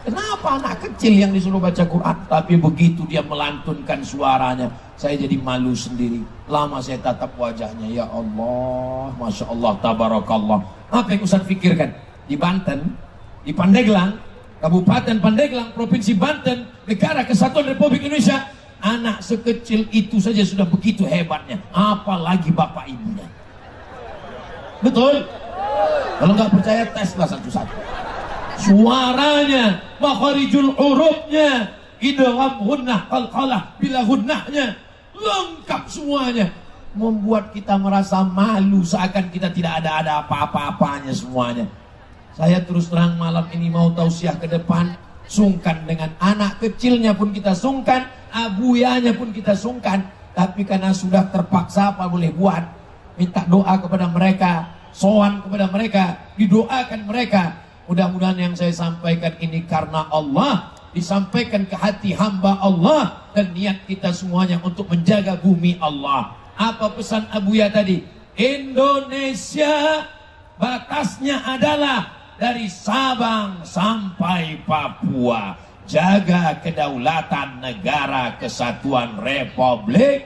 E: Kenapa anak kecil yang disuruh baca Quran? Tapi begitu dia melantunkan suaranya, saya jadi malu sendiri. Lama saya tatap wajahnya, ya Allah, Masya Allah, Tabarakallah. Apa yang Ustaz pikirkan? Di Banten, di Pandeglang, Kabupaten Pandeglang, Provinsi Banten, Negara Kesatuan Republik Indonesia, anak sekecil itu saja sudah begitu hebatnya, apalagi bapak ibunya. Betul? Kalau nggak percaya, teslah satu-satu. Suaranya, makharijul hurufnya, idgham gunnah, qalqalah, bila gunnahnya, lengkap semuanya. Membuat kita merasa malu seakan kita tidak ada apa-apa-apanya semuanya. Saya terus terang malam ini mau tausiah ke depan, sungkan dengan anak kecilnya pun kita sungkan, abuyanya pun kita sungkan. Tapi karena sudah terpaksa, apa boleh buat? Minta doa kepada mereka, sowan kepada mereka, didoakan mereka. Mudah-mudahan yang saya sampaikan ini karena Allah, disampaikan ke hati hamba Allah, dan niat kita semuanya untuk menjaga bumi Allah. Apa pesan Abuya tadi? Indonesia batasnya adalah dari Sabang sampai Papua. Jaga kedaulatan negara kesatuan Republik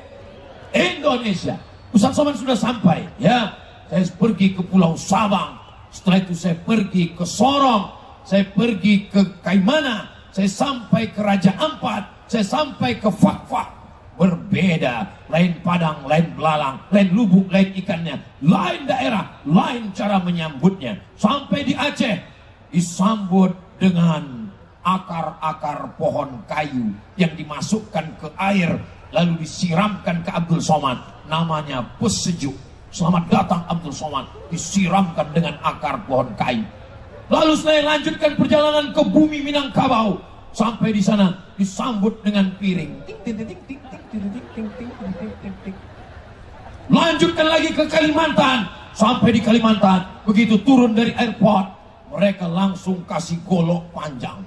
E: Indonesia. Ustaz Somad sudah sampai, ya. Saya pergi ke Pulau Sabang. Setelah itu saya pergi ke Sorong, saya pergi ke Kaimana, saya sampai ke Raja Ampat, saya sampai ke Fak-Fak. Berbeda, lain Padang, lain belalang, lain lubuk, lain ikannya, lain daerah, lain cara menyambutnya. Sampai di Aceh, disambut dengan akar-akar pohon kayu yang dimasukkan ke air, lalu disiramkan ke Abdul Somad, namanya pesejuk. Selamat datang Abdul Somad, disiramkan dengan akar pohon kayu. Lalu saya lanjutkan perjalanan ke bumi Minangkabau. Sampai di sana disambut dengan piring. Lanjutkan lagi ke Kalimantan. Sampai di Kalimantan, begitu turun dari airport, mereka langsung kasih golok panjang.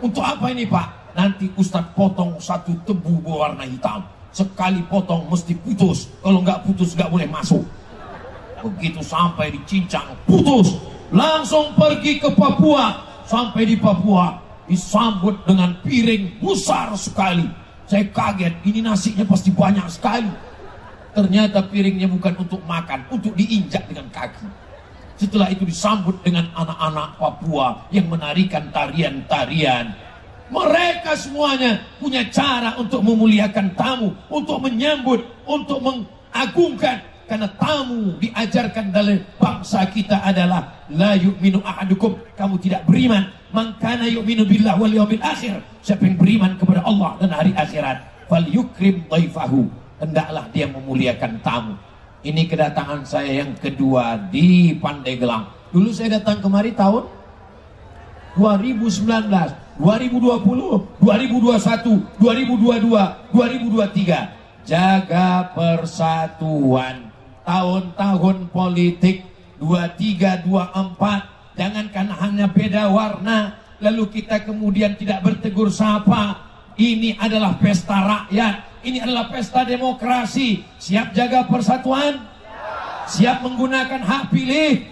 E: Untuk apa ini Pak? Nanti Ustadz potong satu tebu berwarna hitam. Sekali potong mesti putus. Kalau nggak putus nggak boleh masuk. Begitu sampai di Cincang, putus. Langsung pergi ke Papua. Sampai di Papua disambut dengan piring besar sekali. Saya kaget, ini nasinya pasti banyak sekali. Ternyata piringnya bukan untuk makan, untuk diinjak dengan kaki. Setelah itu disambut dengan anak-anak Papua yang menarikan tarian-tarian. Mereka semuanya punya cara untuk memuliakan tamu, untuk menyambut, untuk mengagungkan. Karena tamu diajarkan dalam bangsa kita adalah la yu'minu ahadukum, kamu tidak beriman. Man kana yu'minu billah wal yawmil akhir, siapa yang beriman kepada Allah dan hari akhirat, fal yukrim dhaifahu, hendaklah dia memuliakan tamu. Ini kedatangan saya yang kedua di Pandeglang. Dulu saya datang kemari tahun 2019, 2020, 2021, 2022, 2023. Jaga persatuan. Tahun-tahun politik 23, 24. Jangankan hanya beda warna, lalu kita kemudian tidak bertegur sapa. Ini adalah pesta rakyat, ini adalah pesta demokrasi. Siap jaga persatuan? Siap menggunakan hak pilih?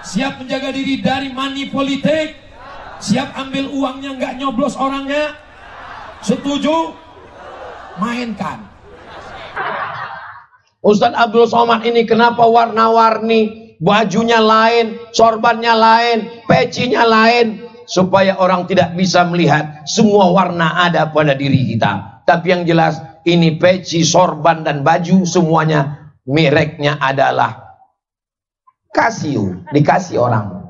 E: Siap menjaga diri dari money politik? Siap ambil uangnya, nggak nyoblos orangnya? Setuju? Mainkan.
B: Ustadz Abdul Somad ini kenapa warna-warni, bajunya lain, sorbannya lain, pecinya lain, supaya orang tidak bisa melihat semua warna ada pada diri kita. Tapi yang jelas ini peci, sorban dan baju semuanya mereknya adalah Casio, dikasih orang.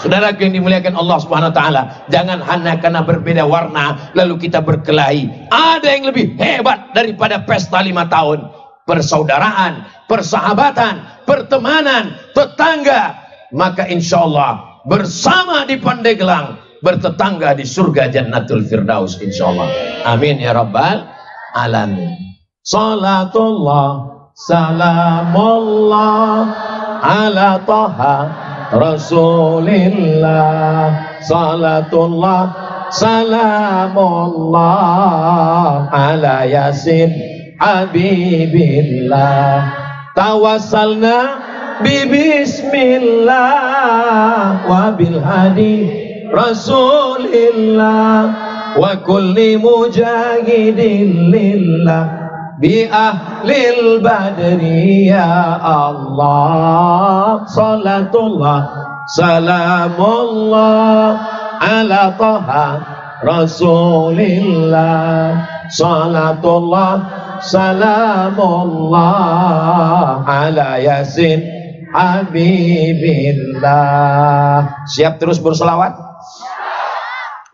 B: Saudara yang dimuliakan Allah Subhanahu wa taala, jangan hanya karena berbeda warna lalu kita berkelahi. Ada yang lebih hebat daripada pesta 5 tahun. Persaudaraan, persahabatan, pertemanan, tetangga. Maka insya Allah bersama di Pandeglang, bertetangga di surga Jannatul Firdaus insya Allah. Amin ya rabbal alamin. Salatullah salamullah ala taha Rasulillah. Salatullah salamullah ala yasin Habibillah. Tawassalna Bismillah wa bil hadi Rasulillah wa kulli mujahidin lillah bi ahlil badri ya Allah. Salatullah salamullah ala taha Rasulillah. Salatullah salamullah ala yasin Habibillah. Siap terus berselawat?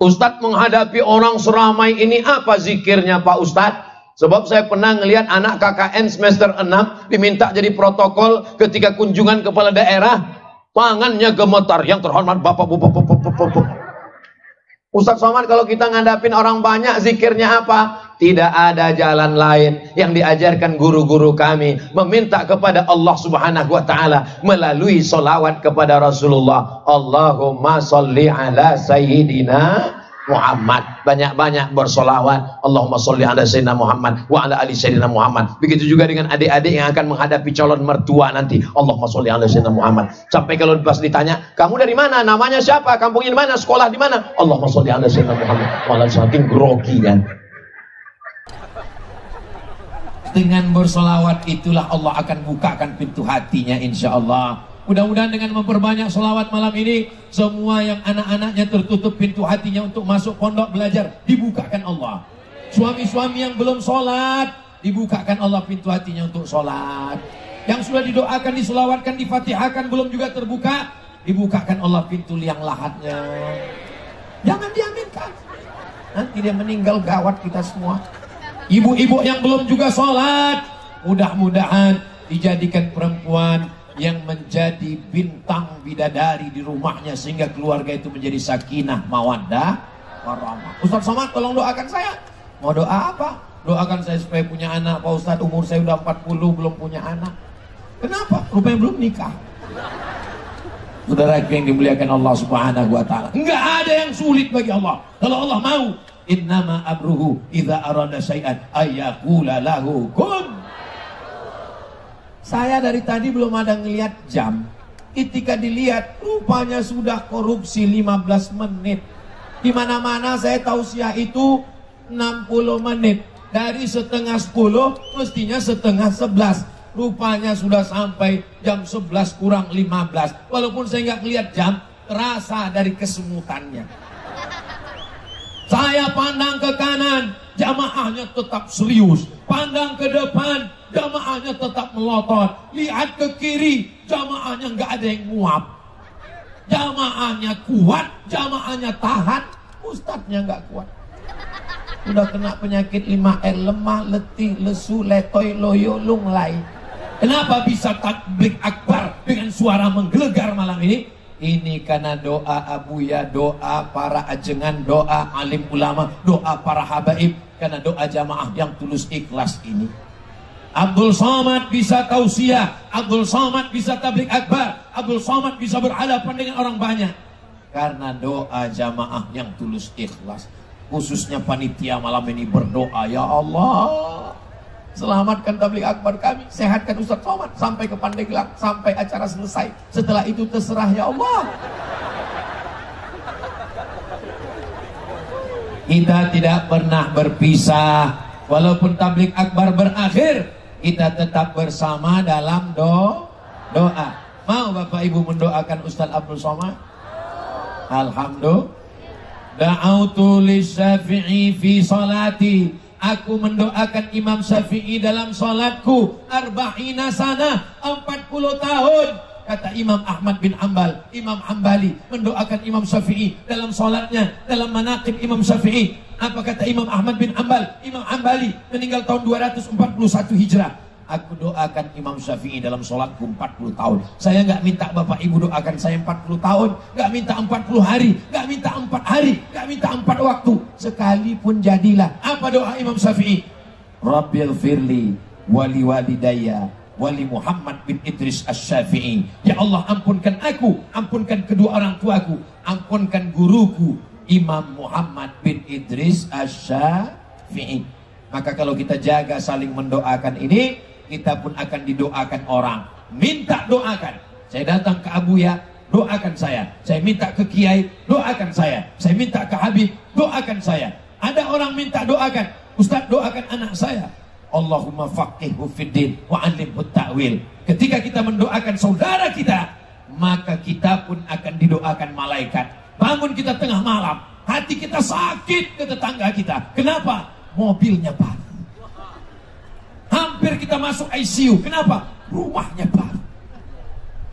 B: Ustadz menghadapi orang seramai ini apa zikirnya Pak Ustadz? Sebab saya pernah ngelihat anak KKN semester 6 diminta jadi protokol ketika kunjungan kepala daerah, tangannya gemetar. Yang terhormat Bapak. Ustadz Somad, kalau kita ngadapin orang banyak zikirnya apa? Tidak ada jalan lain yang diajarkan guru-guru kami, meminta kepada Allah Subhanahu wa taala melalui solawat kepada Rasulullah. Allahumma sholli ala sayyidina Muhammad. Banyak-banyak bersolawat. Allahumma sholli ala sayyidina Muhammad wa ala ali sayyidina Muhammad. Begitu juga dengan adik-adik yang akan menghadapi calon mertua nanti. Allahumma sholli ala sayyidina Muhammad. Sampai kalau pas ditanya, kamu dari mana? Namanya siapa? Kampungnya di mana? Sekolah di mana? Allahumma sholli ala sayyidina Muhammad. Malah saking grogi kan.
E: Dengan bersolawat itulah Allah akan bukakan pintu hatinya insya Allah. Mudah-mudahan dengan memperbanyak solawat malam ini, semua yang anak-anaknya tertutup pintu hatinya untuk masuk pondok belajar, dibukakan Allah. Suami-suami yang belum sholat, dibukakan Allah pintu hatinya untuk sholat. Yang sudah didoakan, disolawatkan, difatihahkan, belum juga terbuka, dibukakan Allah pintu liang lahatnya. Jangan diaminkan, nanti dia meninggal gawat kita semua. Ibu-ibu yang belum juga sholat, mudah-mudahan dijadikan perempuan yang menjadi bintang bidadari di rumahnya, sehingga keluarga itu menjadi sakinah, mawaddah, warahmah. Ustadz Somad, tolong doakan saya. Mau doa apa? Doakan saya supaya punya anak. Pak Ustadz, umur saya udah 40 belum punya anak. Kenapa? Rupanya belum nikah. Saudara yang dimuliakan Allah Subhanahu wa taala, enggak ada yang sulit bagi Allah. Kalau Allah mau, innama amruhu idza arada syai'an ayyaqula lahu kun. Saya dari tadi belum ada ngelihat jam. Ketika dilihat, rupanya sudah korupsi 15 menit. Di mana-mana saya tausiah itu 60 menit. Dari setengah 10 mestinya setengah 11. Rupanya sudah sampai jam 11 kurang 15. Walaupun saya nggak lihat jam, terasa dari kesemutannya. Saya pandang ke kanan, jamaahnya tetap serius. Pandang ke depan, jamaahnya tetap melotot. Lihat ke kiri, jamaahnya nggak ada yang nguap. Jamaahnya kuat, jamaahnya tahan, ustadznya nggak kuat. Udah kena penyakit 5R, lemah, letih, lesu, letoy, loyo, lunglai. Kenapa bisa takbir akbar dengan suara menggelegar malam ini? Ini karena doa abuya, doa para ajengan, doa alim ulama, doa para habaib, karena doa jamaah yang tulus ikhlas ini. Abdul Somad bisa tausiah, Abdul Somad bisa tablik akbar, Abdul Somad bisa berhadapan dengan orang banyak karena doa jamaah yang tulus ikhlas. Khususnya panitia malam ini berdoa, ya Allah, selamatkan tablik akbar kami, sehatkan Ustaz Somad sampai ke Pandeglang, sampai acara selesai. Setelah itu terserah ya Allah. Kita tidak pernah berpisah, walaupun tablik akbar berakhir, kita tetap bersama dalam doa. Mau Bapak Ibu mendoakan Ustaz Abdul Somad? Alhamdulillah. Da'autu lisyafi'i fi salati. Aku mendoakan Imam Syafi'i dalam salatku 40 sana, 40 tahun. Kata Imam Ahmad bin Hanbal, Imam Hambali mendoakan Imam Syafi'i dalam salatnya, dalam manaqib Imam Syafi'i. Apa kata Imam Ahmad bin Hanbal? Imam Hambali meninggal tahun 241 Hijrah. Aku doakan Imam Syafi'i dalam sholatku 40 tahun. Saya nggak minta Bapak Ibu doakan saya 40 tahun, nggak minta 40 hari, nggak minta 4 hari, nggak minta 4 waktu. Sekalipun jadilah. Apa doa Imam Syafi'i? Rabbil firli wali walidayya wali Muhammad bin Idris Asy-Syafi'i. Ya Allah, ampunkan aku, ampunkan kedua orang tuaku, ampunkan guruku Imam Muhammad bin Idris Asy-Syafi'i. Maka kalau kita jaga saling mendoakan ini, kita pun akan didoakan orang. Minta doakan. Saya datang ke Abuya, doakan saya. Saya minta ke Kiai, doakan saya. Saya minta ke Habib, doakan saya. Ada orang minta doakan, Ustaz doakan anak saya. Allahumma faqihhu fiddin wa 'allimhu ta'wil. Ketika kita mendoakan saudara kita, maka kita pun akan didoakan malaikat. Bangun kita tengah malam, hati kita sakit ke tetangga kita. Kenapa? Mobilnya baru. Hampir kita masuk ICU. Kenapa? Rumahnya baru.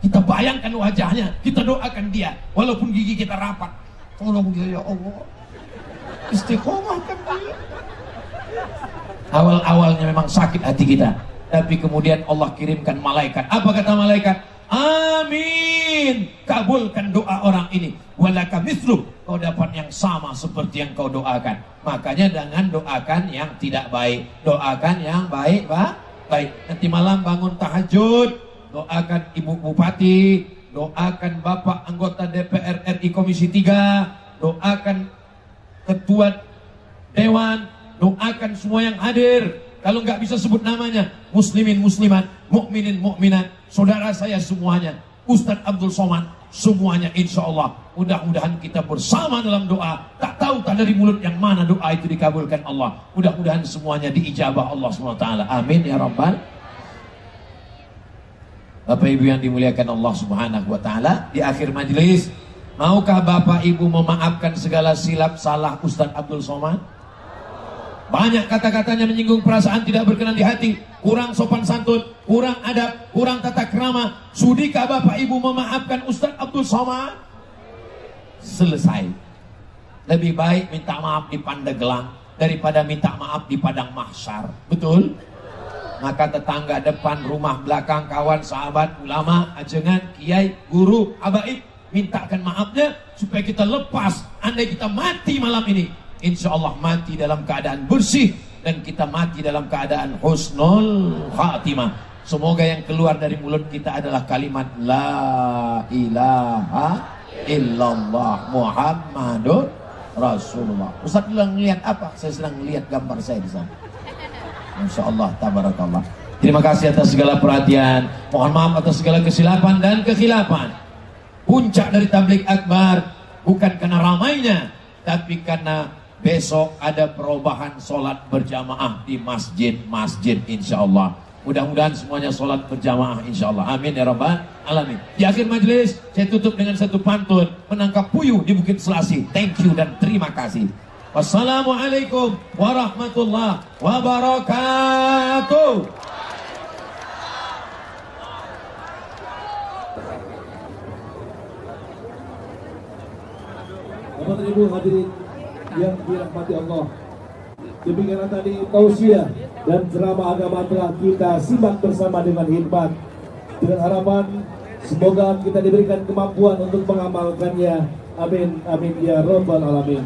E: Kita bayangkan wajahnya, kita doakan dia, walaupun gigi kita rapat. Tolong dia ya Allah, istiqomahkan dia. Awal-awalnya memang sakit hati kita, tapi kemudian Allah kirimkan malaikat. Apa kata malaikat? Amin, kabulkan doa orang ini. Walaka mithlu, kau dapat yang sama seperti yang kau doakan. Makanya jangan doakan yang tidak baik, doakan yang baik, baik. Nanti malam bangun tahajud, doakan Ibu Bupati, doakan Bapak anggota DPR RI Komisi 3, doakan Ketua Dewan, doakan semua yang hadir. Kalau nggak bisa sebut namanya, muslimin muslimat, mukminin mukminat, saudara saya semuanya, Ustadz Abdul Somad, semuanya insya Allah. Mudah-mudahan kita bersama dalam doa. Tak tahu tak dari mulut yang mana doa itu dikabulkan Allah. Mudah-mudahan semuanya diijabah Allah SWT. Amin ya Rabbal. Bapak Ibu yang dimuliakan Allah Subhanahu wa Ta'ala, di akhir majelis, maukah Bapak Ibu memaafkan segala silap salah Ustadz Abdul Somad? Banyak kata-katanya menyinggung perasaan, tidak berkenan di hati, kurang sopan santun, kurang adab, kurang tata krama. Sudikah Bapak Ibu memaafkan Ustadz Abdul Somad? Selesai. Lebih baik minta maaf di Pandeglang daripada minta maaf di Padang Mahsyar. Betul? Maka tetangga depan, rumah belakang, kawan, sahabat, ulama, ajengan, kiai, guru, habaib, mintakan maafnya supaya kita lepas. Andai kita mati malam ini, insya Allah mati dalam keadaan bersih, dan kita mati dalam keadaan husnul khatimah. Semoga yang keluar dari mulut kita adalah kalimat La ilaha illallah Muhammadur Rasulullah. Ustaz bilang ngelihat apa? Saya sedang melihat gambar saya di sana. Insya Allah, tabarakallah. Terima kasih atas segala perhatian. Mohon maaf atas segala kesilapan dan kekhilafan. Puncak dari tablik akbar bukan karena ramainya, tapi karena besok ada perubahan sholat berjamaah di masjid-masjid insya Allah. Mudah-mudahan semuanya sholat berjamaah insya Allah. Amin ya Rabbal Alamin. Di akhir majelis saya tutup dengan satu pantun, menangkap puyuh di Bukit Selasi. Thank you dan terima kasih. Wassalamualaikum warahmatullahi wabarakatuh.
C: Bapak Ibu hadirin yang dirahmati Allah, Demikian tadi tausiah dan ceramah agama telah kita simak bersama dengan hikmat, dengan harapan semoga kita diberikan kemampuan untuk mengamalkannya. Amin amin ya rabbal alamin.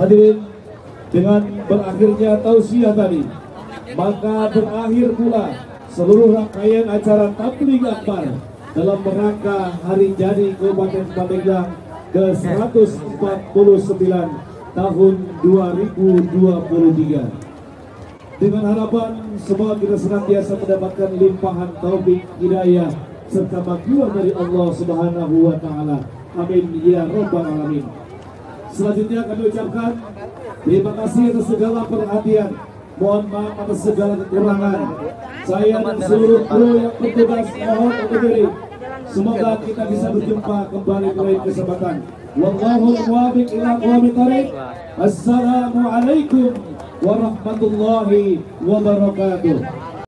C: Hadirin, dengan berakhirnya tausiah tadi, maka berakhir pula seluruh rangkaian acara tabligh akbar dalam rangka hari jadi Kabupaten Pandeglang ke-149 tahun 2023. Dengan harapan semoga kita senantiasa mendapatkan limpahan taufik hidayah serta maklumat dari Allah Subhanahu wa taala. Amin ya rabbal alamin. Selanjutnya kami ucapkan terima kasih atas segala perhatian. Mohon maaf atas segala kekurangan. Saya dan seluruh kru yang bertugas mohon undur diri. Semoga kita bisa berjumpa kembali di lain kesempatan. Wallahu muwaffiq ila aqwamit thoriq. Assalamualaikum warahmatullahi wabarakatuh.